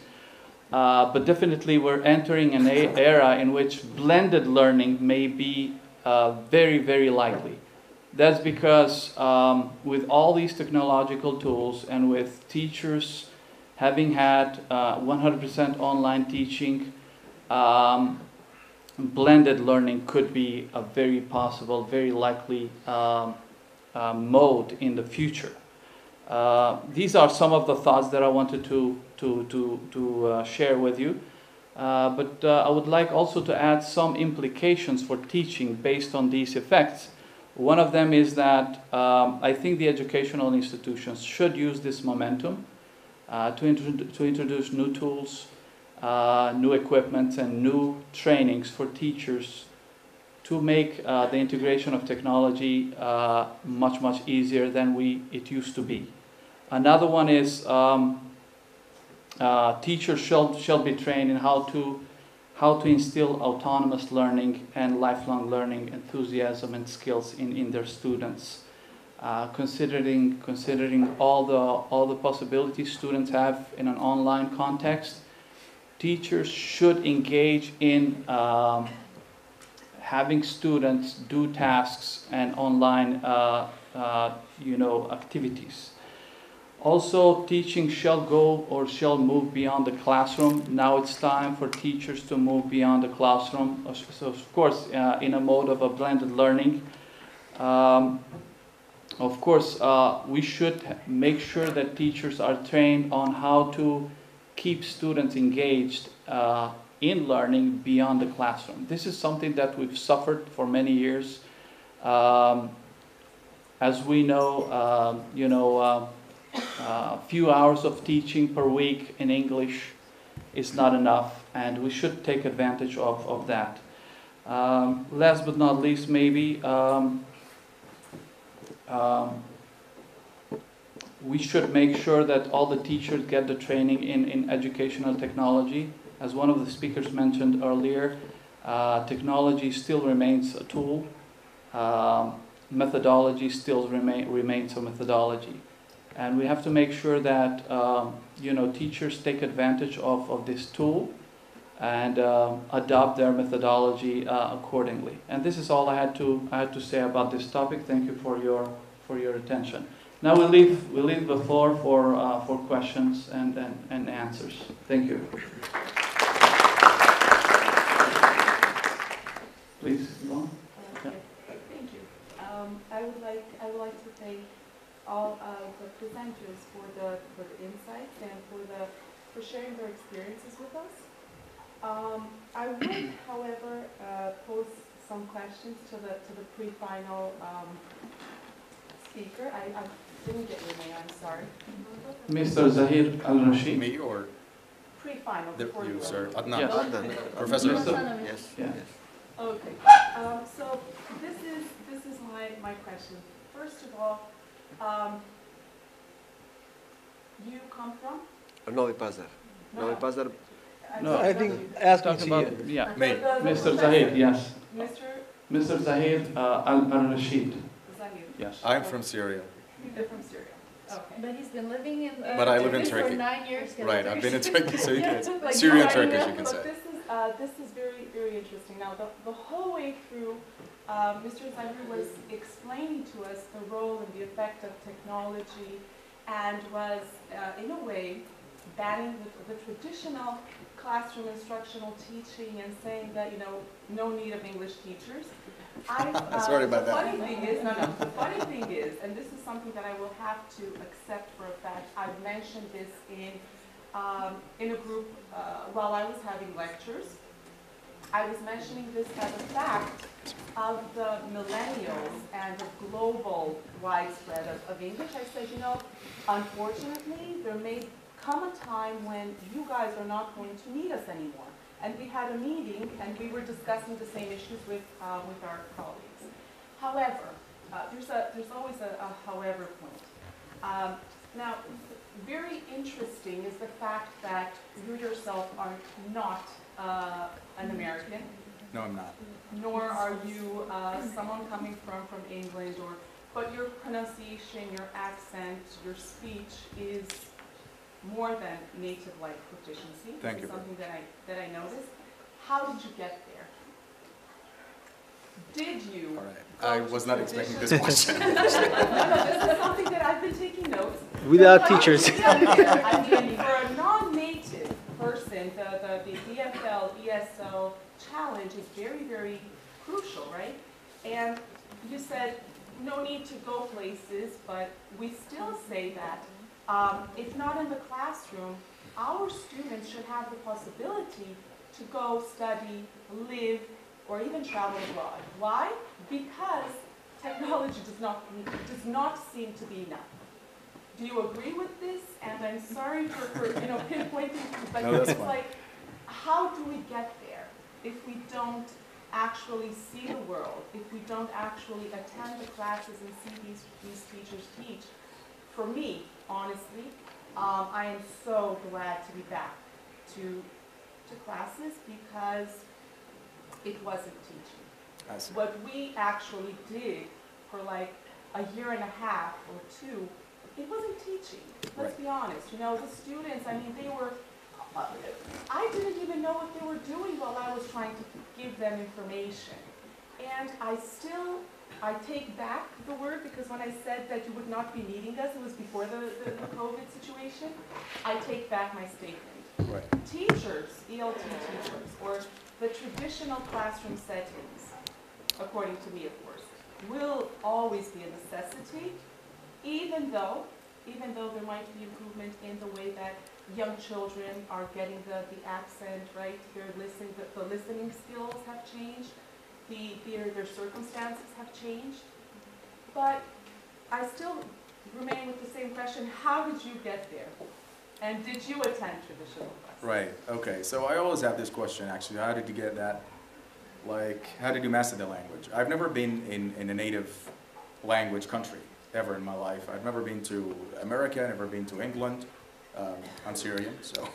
But definitely we're entering an era in which blended learning may be very, very likely. That's because with all these technological tools and with teachers having had 100% online teaching, blended learning could be a very possible, very likely mode in the future. These are some of the thoughts that I wanted to share with you. But I would like also to add some implications for teaching based on these effects. One of them is that I think the educational institutions should use this momentum to introduce new tools, new equipment, and new trainings for teachers to make the integration of technology much, much easier than it used to be. Another one is teachers shall be trained in how to instill autonomous learning and lifelong learning enthusiasm and skills in their students. Considering all the possibilities students have in an online context, teachers should engage in having students do tasks and online activities. Also, teaching shall move beyond the classroom. Now it's time for teachers to move beyond the classroom. So, of course, in a mode of a blended learning. Of course, we should make sure that teachers are trained on how to keep students engaged in learning beyond the classroom. This is something that we've suffered for many years. As we know, a few hours of teaching per week in English is not enough, and we should take advantage of that. Last but not least, maybe, we should make sure that all the teachers get the training in educational technology. As one of the speakers mentioned earlier, technology still remains a tool. Methodology still remains a methodology. And we have to make sure that teachers take advantage of this tool and adopt their methodology accordingly. And this is all I had to say about this topic. Thank you for your attention. Now we leave the floor for questions and answers. Thank you. Please, Yvonne. Okay. Thank you. I would like to thank all the presenters for the insights and for sharing their experiences with us. I would, however, pose some questions to the pre-final speaker. I didn't get your name. I'm sorry. Mr. Zahir Al-Rashid. Me or pre-final before you, sir? Adnan. Yes. Professor. Yes. Yeah. Yes. Okay. So this is my question. First of all, you come from? Novi Pazar. Novi Pazar. No, I think ask me about, to yeah. Me. Mr. Zahir, yes. Mr. Zahir Al-Rashid. Zahir. Yes. I'm from Syria. You're from Syria. Okay. But he's been living in But I live in for Turkey. 9 years. Right, I've been in Turkey, so you can Like, Syrian I Turkish, know, you can but say. This is, this is very, very interesting. Now, the whole way through, Mr. Zahir was explaining to us the role and the effect of technology, and was, in a way, banning the traditional classroom instructional teaching and saying that, you know, no need of English teachers. Sorry about the that. funny thing is, the funny thing is, and this is something that I will have to accept for a fact, I've mentioned this in a group while I was having lectures. I was mentioning this as a fact of the millennials and the global widespread of English. I said, you know, unfortunately, there may come a time when you guys are not going to need us anymore. And we had a meeting, and we were discussing the same issues with our colleagues. However, there's always a however point. Now, very interesting is the fact that you yourself are not an American. No, I'm not. Nor are you someone coming from England, but your pronunciation, your accent, your speech is more than native-like proficiency. Thank This you. is something that I noticed. How did you get there? Did you? All right. I was not expecting this question. No, this is something that I've been taking notes. Without So teachers. I mean, for a non-native person, the DFL, ESL challenge is very, very crucial, right? And you said no need to go places, but we still say that if not in the classroom, our students should have the possibility to go study, live, or even travel abroad. Why? Because technology does not seem to be enough. Do you agree with this? And I'm sorry for pinpointing, but No, that's it's fine. like, how do we get there if we don't actually see the world, if we don't actually attend the classes and see these teachers teach? For me, honestly, I am so glad to be back to classes because it wasn't teaching. I see. What we actually did for like a year and a half or two, it wasn't teaching. Let's be honest. You know, the students, I mean, they were, I didn't even know what they were doing while I was trying to give them information. And I take back the word, because when I said that you would not be needing us, it was before the COVID situation. I take back my statement. Right. Teachers, ELT teachers, or the traditional classroom settings, according to me, of course, will always be a necessity, even though there might be improvement in the way that young children are getting the accent, right? They're listening, the listening skills have changed, their circumstances have changed. But I still remain with the same question: how did you get there? And did you attend traditional classes? Right, okay. So I always have this question, actually. How did you get that? Like, how did you master the language? I've never been in a native language country, ever in my life. I've never been to America, never been to England. I'm Syrian, so,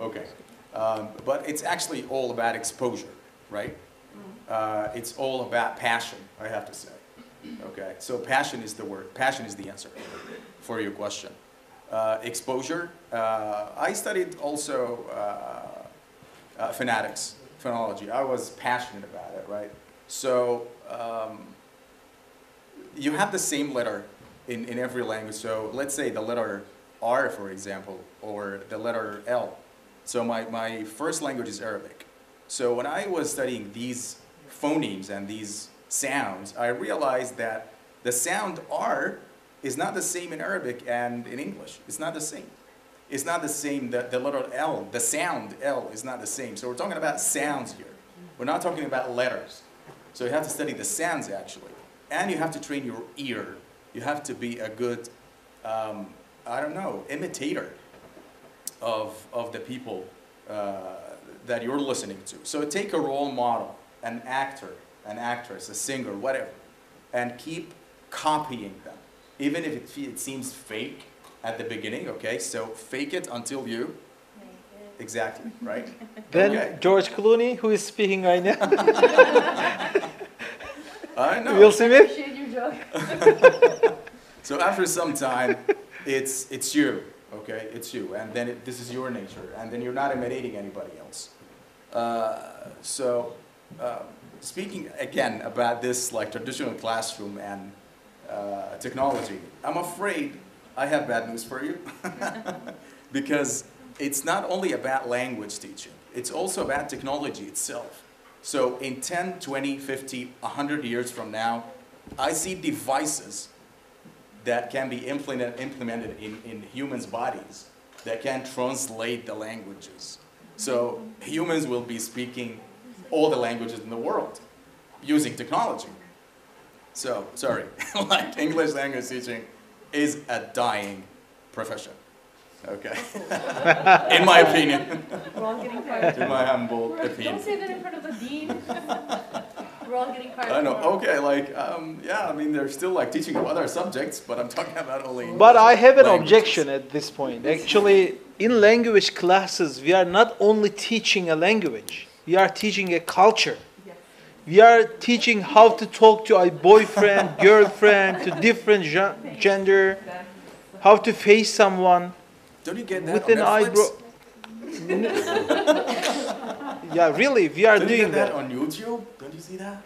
okay. But it's actually all about exposure, right? It's all about passion, I have to say. Okay, so passion is the word. Passion is the answer for your question. Exposure. I studied also phonetics, phonology. I was passionate about it, right? So you have the same letter in every language. So let's say the letter R, for example, or the letter L. So my first language is Arabic. So when I was studying these phonemes and these sounds, I realized that the sound R is not the same in Arabic and in English. It's not the same. It's not the same, the letter L, the sound L is not the same. So we're talking about sounds here. We're not talking about letters. So you have to study the sounds actually. And you have to train your ear. You have to be a good, I don't know, imitator of the people that you're listening to. So take a role model, an actor, an actress, a singer, whatever, and keep copying them. Even if it seems fake at the beginning, okay? So fake it until you... Exactly, right? Then Okay. George Clooney, who is speaking right now. I know. Will Smith. Appreciate your joke. So after some time, it's you, okay? It's you, and then this is your nature, and then you're not imitating anybody else. So, speaking again about this like traditional classroom and technology, I'm afraid I have bad news for you because it's not only about language teaching, it's also about technology itself. So in 10, 20, 50, 100 years from now, I see devices that can be implemented in humans' bodies that can translate the languages. So humans will be speaking all the languages in the world using technology. So, sorry, like English language teaching is a dying profession, okay? In my opinion. We're all getting fired. In my humble Don't opinion. say that in front of the dean. We're all getting fired. I know, tomorrow. okay, like, yeah, I mean, they're still like teaching other subjects, but I'm talking about only But I have an languages. objection at this point. Actually, in language classes, we are not only teaching a language, we are teaching a culture. We are teaching how to talk to a boyfriend, girlfriend, to different gender, how to face someone Don't you get that with on an Netflix? eyebrow. Yeah, really, we are Don't you doing get that that. on YouTube? Don't you see that?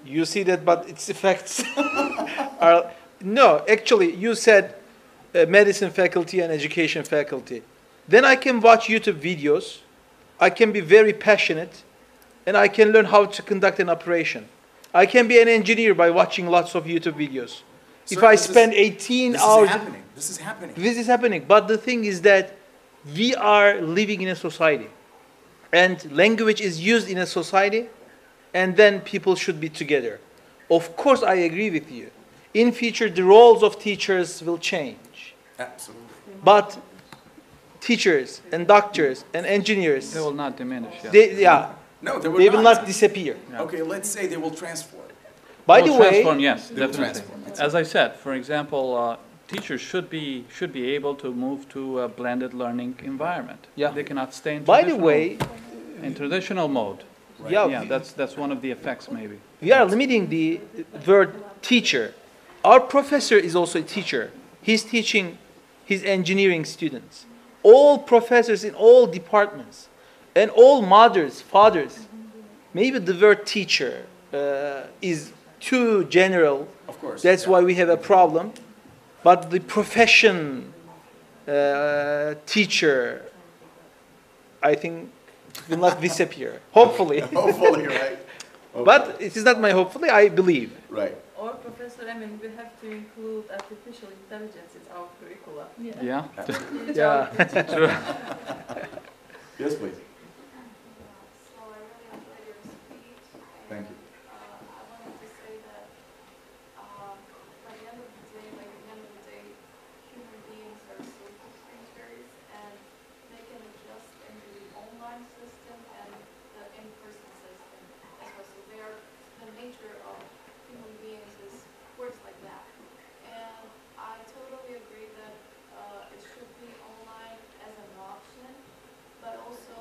You see that, but its effects are... No, actually, you said medicine faculty and education faculty. Then I can watch YouTube videos. I can be very passionate. And I can learn how to conduct an operation. I can be an engineer by watching lots of YouTube videos. If Sir, I this spend is- 18 This hours... is happening. This is happening. This is happening. But the thing is that we are living in a society. And language is used in a society. And then people should be together. Of course, I agree with you. In future, the roles of teachers will change. Absolutely. But teachers and doctors and engineers, They will not diminish. No, they they will not disappear. Okay, let's say they will transform. By Will the way, transform, yes, They will definitely. transform. As I said, for example, teachers should be able to move to a blended learning environment. Yeah. They cannot stay in by the traditional, way, in traditional mode. Right. Yeah, that's one of the effects maybe. we are limiting the word teacher. Our professor is also a teacher. He's teaching his engineering students. All professors in all departments and all mothers, fathers. Maybe the word teacher is too general. Of course. That's yeah. why we have a problem. But the profession teacher, I think, will not disappear. Hopefully. Hopefully, right? Okay. But it is not my hopefully, I believe. Right. Or Professor, I mean, we have to include artificial intelligence in our curricula. Yeah. Yeah. True. Yes, please. So I really enjoyed your speech. Thank you. I wanted to say that by the end of the day, human beings are social creatures, and they can adjust into the online system and the in-person system as well. So they are, the nature of human beings is works like that. And I totally agree that it should be online as an option, but also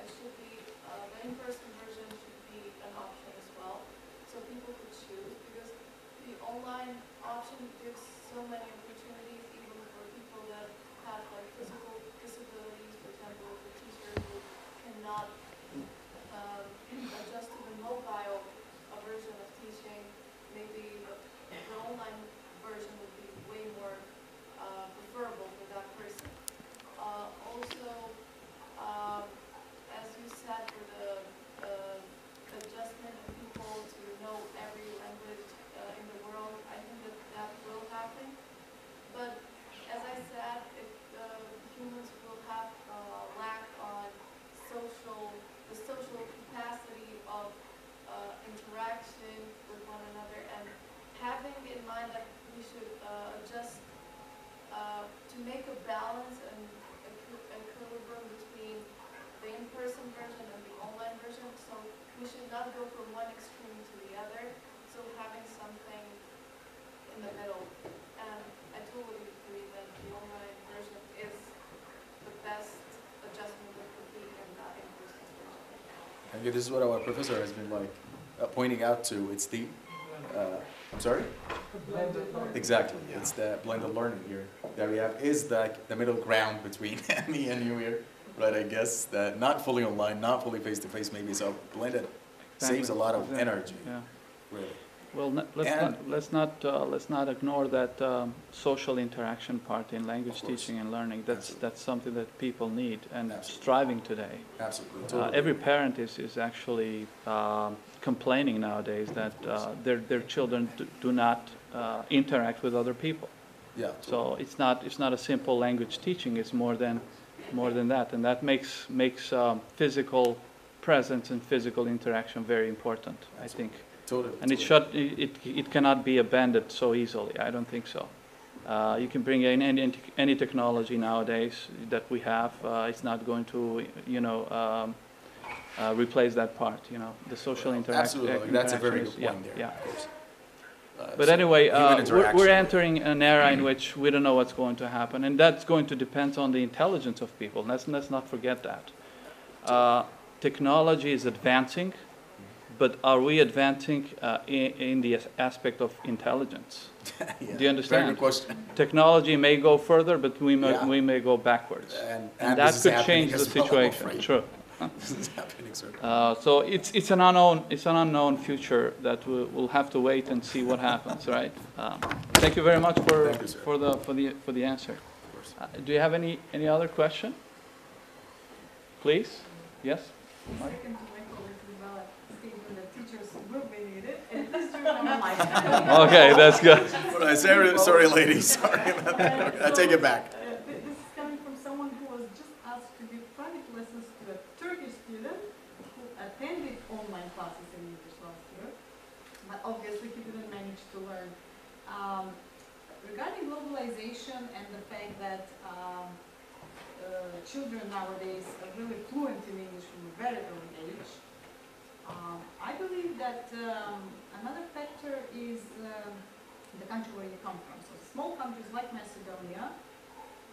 it should be, the in-person version should be an option as well, so people could choose, because the online option gives so many opportunities, even for people that have like physical disabilities. For example, the teacher who cannot adjust to the mobile version of teaching, maybe the online version would be way more preferable for that person. Also, as you said, for the adjustment of people to know every language in the world, I think that that will happen. But as I said, if humans will have lack on the social capacity of interaction with one another, and having in mind that we should adjust to make a balance and equilibrium between the in-person version and the online version, so we should not go from one extreme to the other, so having something in the middle. And I totally agree that the online version is the best adjustment that could be in the in-person version. Thank you. This is what our professor has been like pointing out to. It's the, I'm sorry? Exactly. It's the blended learning here that we have is the middle ground between me and you here. right? I guess that not fully online, not fully face-to-face, maybe so blended, saves a lot of energy, Yeah. really. Well, let's not ignore that social interaction part in language teaching and learning. That's something that people need and striving today. Absolutely, totally. Every parent is actually complaining nowadays that their children do not interact with other people. Yeah. So it's not a simple language teaching. It's more than that, and that makes physical presence and physical interaction very important, I think. Totally. And it cannot be abandoned so easily. I don't think so. You can bring in any technology nowadays that we have. It's not going to replace that part. The social interaction. Absolutely, that's a very good point yeah, there. Yeah. Of course. But So anyway, human we're entering an era in which we don't know what's going to happen, and that's going to depend on the intelligence of people. Let's not forget that. Technology is advancing, but are we advancing in the aspect of intelligence? Yeah, Do you understand? very good question. Technology may go further, but we may go backwards, And that this is could happening change the as well, I'm situation. afraid. True. This is happening, sir. So it's an unknown future that we'll have to wait and see what happens, right? Thank you very much for the answer. Do you have any other question? Please, yes. Second to my colleagues as well, statement that teachers will be needed, and this during our lifetime. Okay, that's good. Sorry, ladies. Sorry about that. I take it back. This is coming from someone who was just asked to give private lessons to a Turkish student who attended online classes in English last year, but obviously he didn't manage to learn. Regarding globalization and the fact that children nowadays are really fluent in English from a very early age, I believe that another factor is the country where you come from. So small countries like Macedonia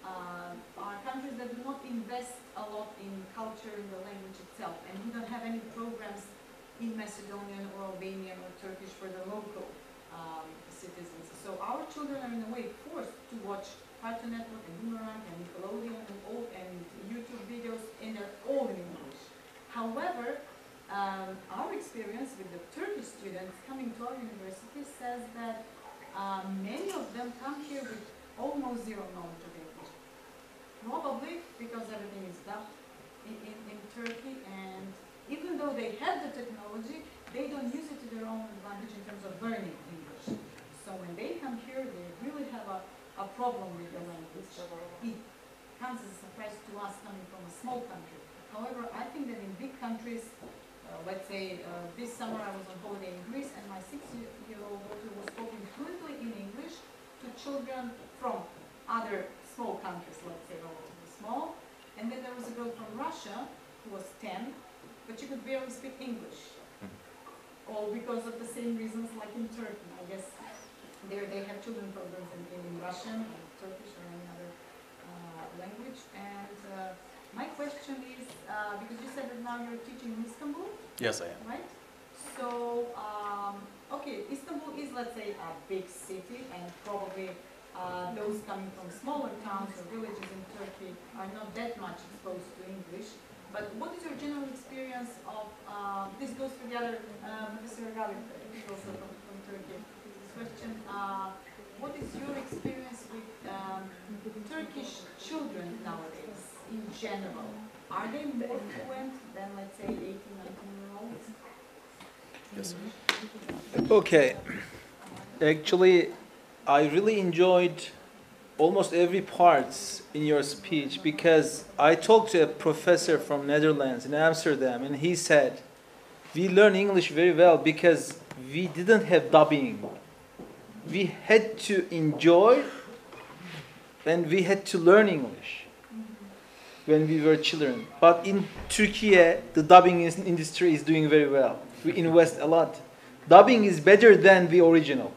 are countries that do not invest a lot in culture and the language itself, and we don't have any programs in Macedonian or Albanian or Turkish for the local citizens. So our children are in a way forced to watch Cartoon Network and Boomerang and Nickelodeon and YouTube videos, and they're all in English. However, our experience with the Turkish students coming to our university says that many of them come here with almost zero knowledge of English. Probably because everything is done in Turkey, and even though they have the technology, they don't use it to their own advantage in terms of learning English. So when they come here, they really have a problem with the language. It comes as a surprise to us coming from a small country. However, I think that in big countries, let's say this summer I was on holiday in Greece, and my 6-year-old daughter was talking fluently in English to children from other small countries, let's say relatively small. And then there was a girl from Russia who was 10, but she could barely speak English. All because of the same reasons like in Turkey. I guess they have children programs in Russian or Turkish or any other language. And my question is, because you said that now you're teaching in Istanbul? Yes, I am. Right? So, okay, Istanbul is, let's say, a big city, and probably those coming from smaller towns or villages in Turkey are not that much exposed to English. But what is your general experience of, this goes for the other, Mr. Regali, he's also from Turkey. This question, what is your experience with Turkish children nowadays in general? Are they more fluent than, let's say, 18, 19-year-olds? Yes, sir. Okay. Actually, I really enjoyed almost every part in your speech, because I talked to a professor from Netherlands in Amsterdam, and he said, we learn English very well because we didn't have dubbing. We had to enjoy and we had to learn English when we were children. But in Turkey, the dubbing industry is doing very well. We invest a lot. Dubbing is better than the original.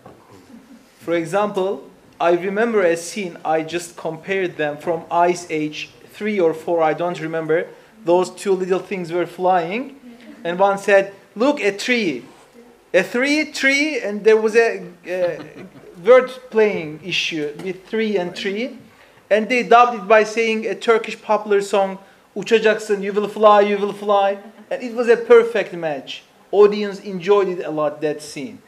For example, I remember a scene, I just compared them from Ice Age 3 or 4, I don't remember. Those two little things were flying, and one said, look, a tree. A tree, and there was a word playing issue with 3 and tree, and they dubbed it by saying a Turkish popular song, Uçacaksın, you will fly, you will fly. And it was a perfect match. Audience enjoyed it a lot, that scene.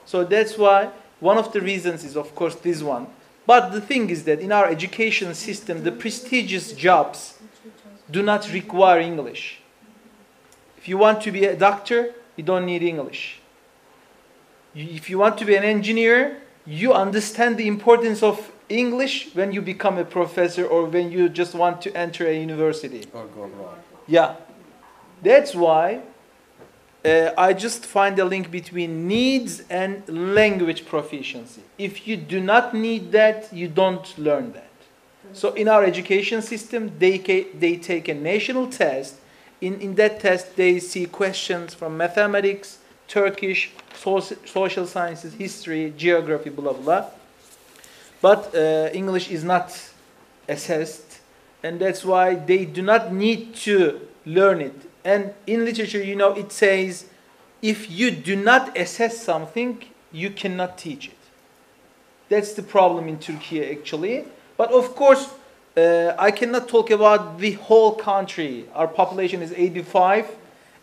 So that's why one of the reasons is, of course, this one. But the thing is that in our education system, the prestigious jobs do not require English. If you want to be a doctor, you don't need English. If you want to be an engineer, you understand the importance of English when you become a professor or when you just want to enter a university. Or go abroad. Yeah. That's why I just find a link between needs and language proficiency. If you do not need that, you don't learn that. So in our education system, they take a national test. In that test, they see questions from mathematics, Turkish, social sciences, history, geography, blah, blah. But English is not assessed, and that's why they do not need to learn it. And in literature, you know, it says, if you do not assess something, you cannot teach it. That's the problem in Turkey, actually. But of course, I cannot talk about the whole country. Our population is 85,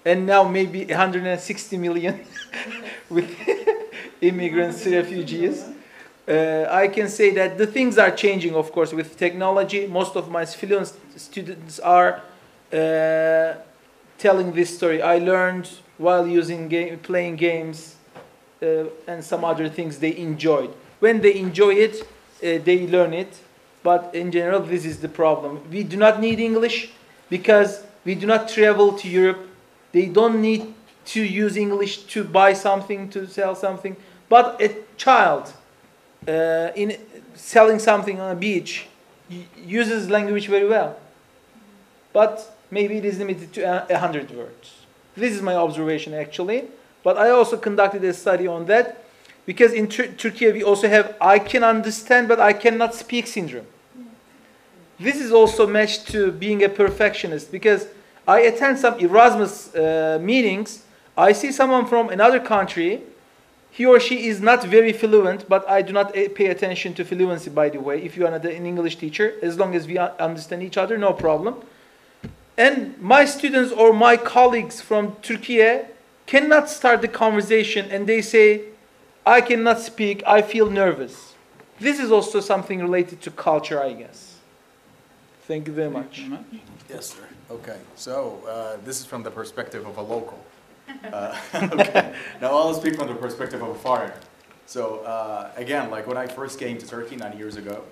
and now maybe 160 million with immigrants, refugees. I can say that the things are changing, of course, with technology. Most of my fluent students are telling this story. I learned while playing games and some other things they enjoyed. When they enjoy it, they learn it. But in general, this is the problem. We do not need English because we do not travel to Europe. They don't need to use English to buy something, to sell something. But a child in selling something on a beach uses language very well. But maybe it is limited to 100 words. This is my observation, actually. But I also conducted a study on that. Because in Turkey, we also have I can understand, but I cannot speak syndrome. This is also matched to being a perfectionist. Because I attend some Erasmus meetings. I see someone from another country. He or she is not very fluent, but I do not pay attention to fluency, by the way. If you are not an English teacher, as long as we understand each other, no problem. And my students or my colleagues from Turkey cannot start the conversation and they say, I cannot speak, I feel nervous. This is also something related to culture, I guess. Thank you very much. Yes, sir. Okay, so this is from the perspective of a local. Okay, now I'll speak from the perspective of a foreigner. So again, like when I first came to Turkey 9 years ago,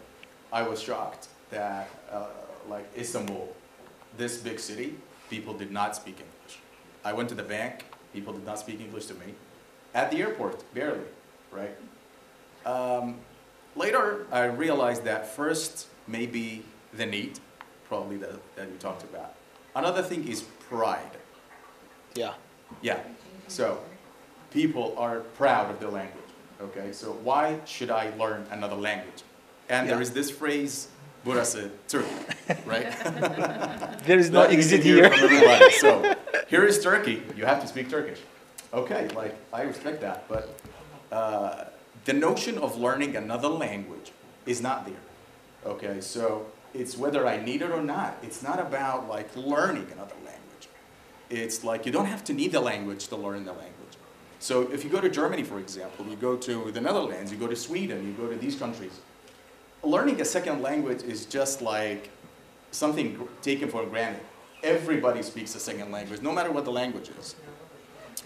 I was shocked that like Istanbul, this big city, people did not speak English. I went to the bank, people did not speak English to me. At the airport, barely, right? Later, I realized that first, maybe the need, probably that you talked about. Another thing is pride. Yeah. Yeah, so people are proud of their language, okay? So why should I learn another language? And there is this phrase, burası Türk, right? There is no exit here. So here is Turkey, you have to speak Turkish. Okay, like I respect that, but the notion of learning another language is not there, okay? So it's whether I need it or not. It's not about like learning another language. It's like you don't have to need the language to learn the language. So if you go to Germany, for example, you go to the Netherlands, you go to Sweden, you go to these countries, learning a second language is just like something taken for granted. Everybody speaks a second language, no matter what the language is.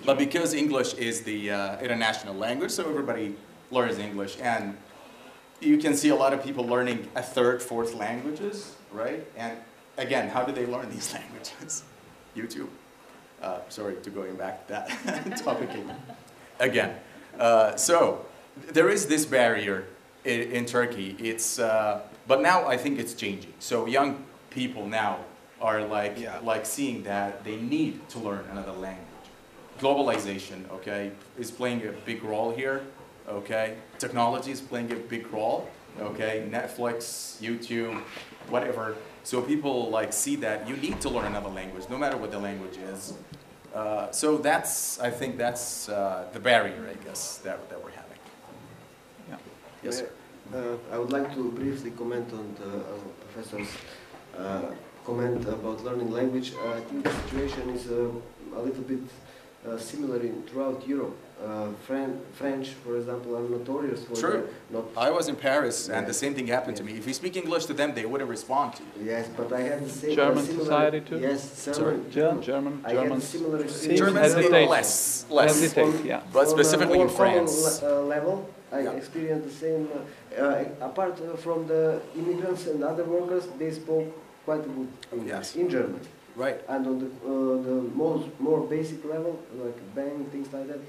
But because English is the international language, so everybody learns English. And you can see a lot of people learning a third, fourth languages, right? And again, how do they learn these languages? YouTube. Sorry to going back to that topic again. So there is this barrier in Turkey. It's, but now I think it's changing. So young people now are like seeing that they need to learn another language. Globalization, okay, is playing a big role here. Okay, technology is playing a big role. Okay, Netflix, YouTube, whatever. So people like see that you need to learn another language, no matter what the language is. So that's, I think that's the barrier, I guess, that we're having. Yeah. Yes, sir. I would like to briefly comment on the professor's comment about learning language. I think the situation is a little bit similar throughout Europe. French, for example, are notorious for True. not. I was in Paris, and Yes. the same thing happened to Yes. me. If you speak English to them, they wouldn't respond to you. Yes, but I had the same German similar, society too? Yes, Sorry? German, I had a Germans. similar experience. Germans hesitate. less. Hesitate, yeah. But On a specifically more in France. common level, I Yeah. experienced the same. Apart from the immigrants and other workers, they spoke quite a good English Yes. in German. Right. And on the more basic level, like bank, things like that,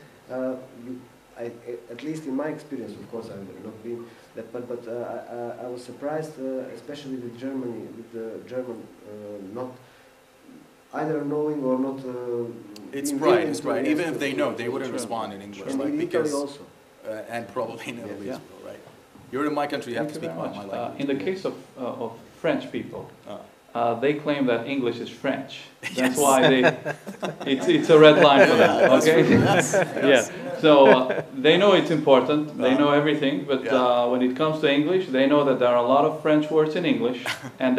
at least in my experience, of course, I've not been that, but I was surprised, especially with Germany, with the German not either knowing or not. It's being right, willing it's to right. Even yes, if they know, they wouldn't Sure. respond in English. And Like, in because, Italy also. And probably in Italy Yeah. as well, right? You're in my country, you have Thank to you speak very my much. language. In the case of French people, Uh, they claim that English is French. That's Yes. why it's a red line for them. That's Okay. true. Yes, Yeah. yes. So they know it's important. They know everything. But Yeah. when it comes to English, they know that there are a lot of French words in English, and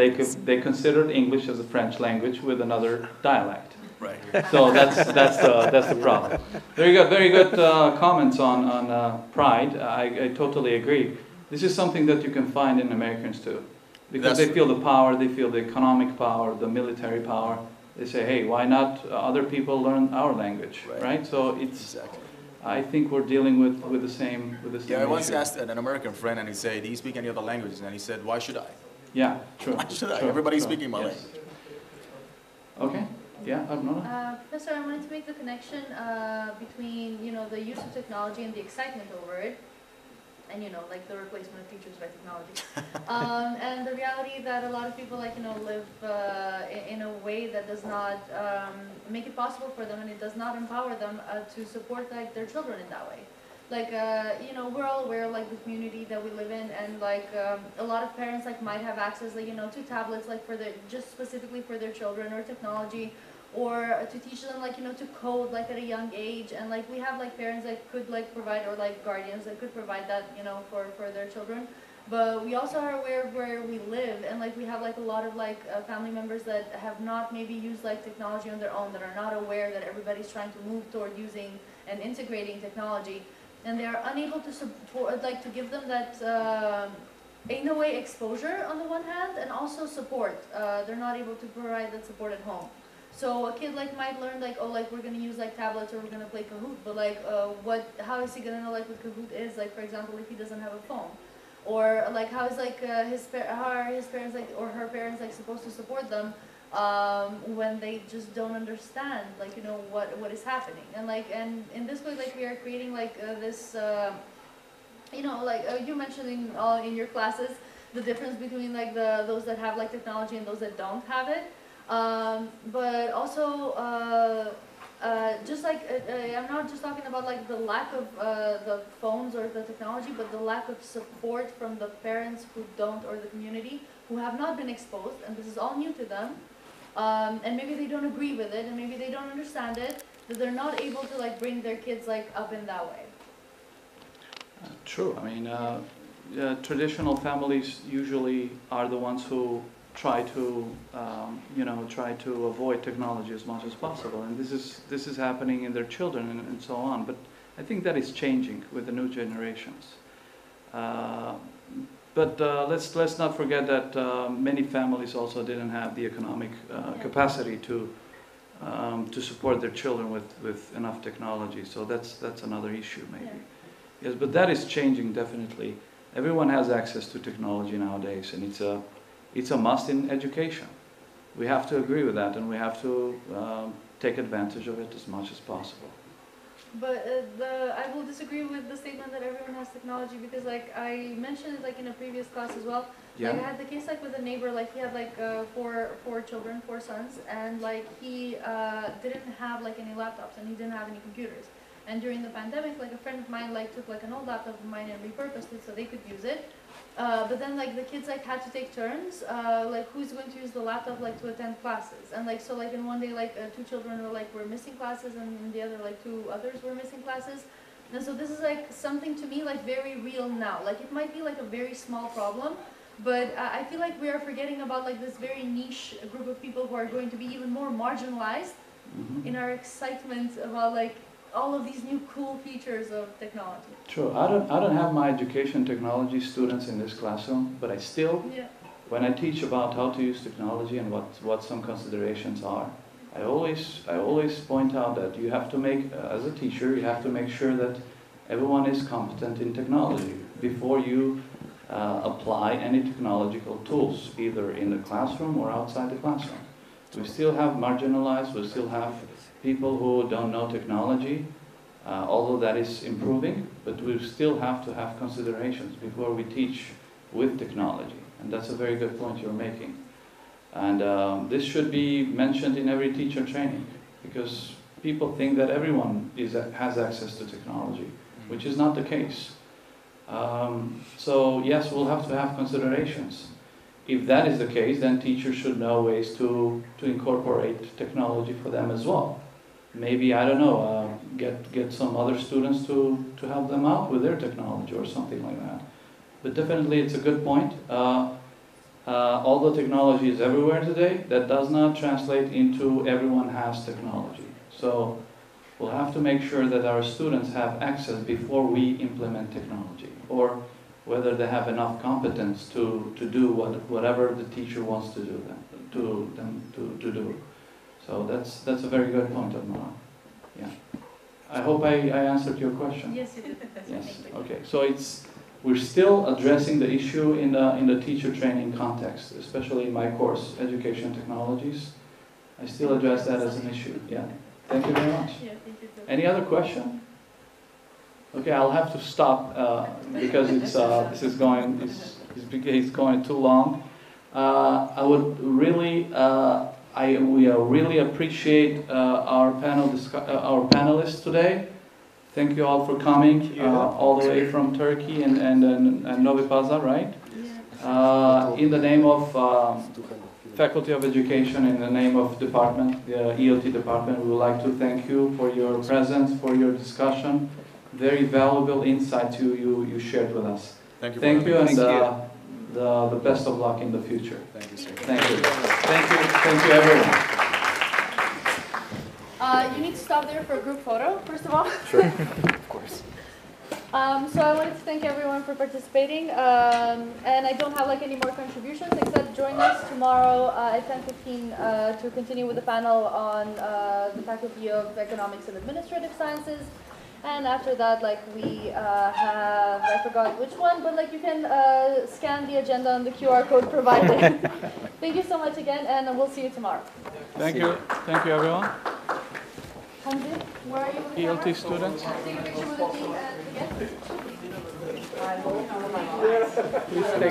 they considered English as a French language with another dialect. Right. So that's the problem. Very good comments on pride. I totally agree. This is something that you can find in Americans too, because they feel the power, they feel the economic power, the military power. They say, hey, why not other people learn our language, right? So it's. Exactly. I think we're dealing with the same Yeah, I once issue. asked an American friend, and he said, "Do you speak any other languages?" And he said, "Why should I? Yeah, true. Why should I? True, Everybody's true, speaking my yes. language." Okay. Yeah, Arnona? Professor, I wanted to make the connection between, the use of technology and the excitement over it, and, like the replacement of teachers by technology. And the reality that a lot of people, live in a way that does not make it possible for them, and it does not empower them to support, their children in that way. We're all aware of, the community that we live in, and, a lot of parents, might have access, to tablets, just specifically for their children, or technology, or to teach them, to code, at a young age, and, we have, parents that could, provide, or, guardians that could provide that, for their children. But we also are aware of where we live, and, we have, a lot of, family members that have not maybe used, technology on their own, that are not aware that everybody's trying to move toward using and integrating technology. And they are unable to support, to give them that, in a way, exposure on the one hand, and also support. They're not able to provide that support at home. So a kid might learn we're gonna use tablets, or we're gonna play Kahoot, but how is he gonna know what Kahoot is? For example, if he doesn't have a phone, or how is how are his parents or her parents supposed to support them when they just don't understand what is happening? And in this way we are creating this you mentioned in your classes the difference between those that have technology and those that don't have it. But also, I'm not just talking about the lack of the phones or the technology, but the lack of support from the parents who don't, or the community who have not been exposed, and this is all new to them, and maybe they don't agree with it, and maybe they don't understand it, that they're not able to bring their kids up in that way. True. I mean, traditional families usually are the ones who try to, try to avoid technology as much as possible, and this is happening in their children and so on. But I think that is changing with the new generations. But let's not forget that many families also didn't have the economic capacity to support their children with enough technology. So that's another issue maybe. Yeah. Yes, but that is changing definitely. Everyone has access to technology nowadays, and it's a must in education. We have to agree with that, and we have to take advantage of it as much as possible. But I will disagree with the statement that everyone has technology, because I mentioned it in a previous class as well. Yeah. I had the case with a neighbor, he had four children, 4 sons, and he didn't have any laptops, and he didn't have any computers. And during the pandemic, a friend of mine took an old laptop of mine and repurposed it so they could use it. But then the kids had to take turns, who's going to use the laptop to attend classes. And so in one day 2 children were missing classes, and in the other 2 others were missing classes. And so this is something to me very real now. It might be a very small problem, But I feel like we are forgetting about like this very niche group of people who are going to be even more marginalized in our excitement about like all of these new cool features of technology. True. I don't have my education technology students in this classroom, but I still, when I teach about how to use technology and what some considerations are, I always point out that you have to make, as a teacher, you have to make sure that everyone is competent in technology before you apply any technological tools, either in the classroom or outside the classroom. We still have marginalized, we still have people who don't know technology, although that is improving, but we still have to have considerations before we teach with technology. And that's a very good point you're making. And this should be mentioned in every teacher training, because people think that everyone has access to technology, which is not the case. So yes, we'll have to have considerations. If that is the case, then teachers should know ways to incorporate technology for them as well. Maybe, I don't know, get some other students to help them out with their technology or something like that. But definitely it's a good point. Although technology is everywhere today, that does not translate into everyone has technology. So we'll have to make sure that our students have access before we implement technology, or whether they have enough competence to do whatever the teacher wants to do to do. So that's a very good point, Admara. Yeah. I hope I answered your question. Yes, you did. Yes. Okay. So we're still addressing the issue in the teacher training context, especially in my course, Education Technologies. I still address that as an issue. Yeah. Thank you very much. Yeah, thank you too. Any other question? Okay, I'll have to stop because it's going too long. I would really we really appreciate our panelists today. Thank you all for coming all the way from Turkey and Novi Pazar, right? In the name of Faculty of Education, in the name of department, the ELT department, we would like to thank you for your presence, for your discussion. Very valuable insights you shared with us. Thank you. Thank you, and the best of luck in the future. Thank you, sir. Thank you. Thank you, everyone. You need to stop there for a group photo, first of all. Sure, of course. So I wanted to thank everyone for participating, and I don't have like any more contributions except join us tomorrow at 10:15 to continue with the panel on the Faculty of Economics and Administrative Sciences. And after that, like we have, I forgot which one, but like you can scan the agenda on the QR code provided. Thank you so much again, and we'll see you tomorrow. Thank you, everyone. Hamdi, where are you with the camera? ELT students. Take a picture with the team and again. Please take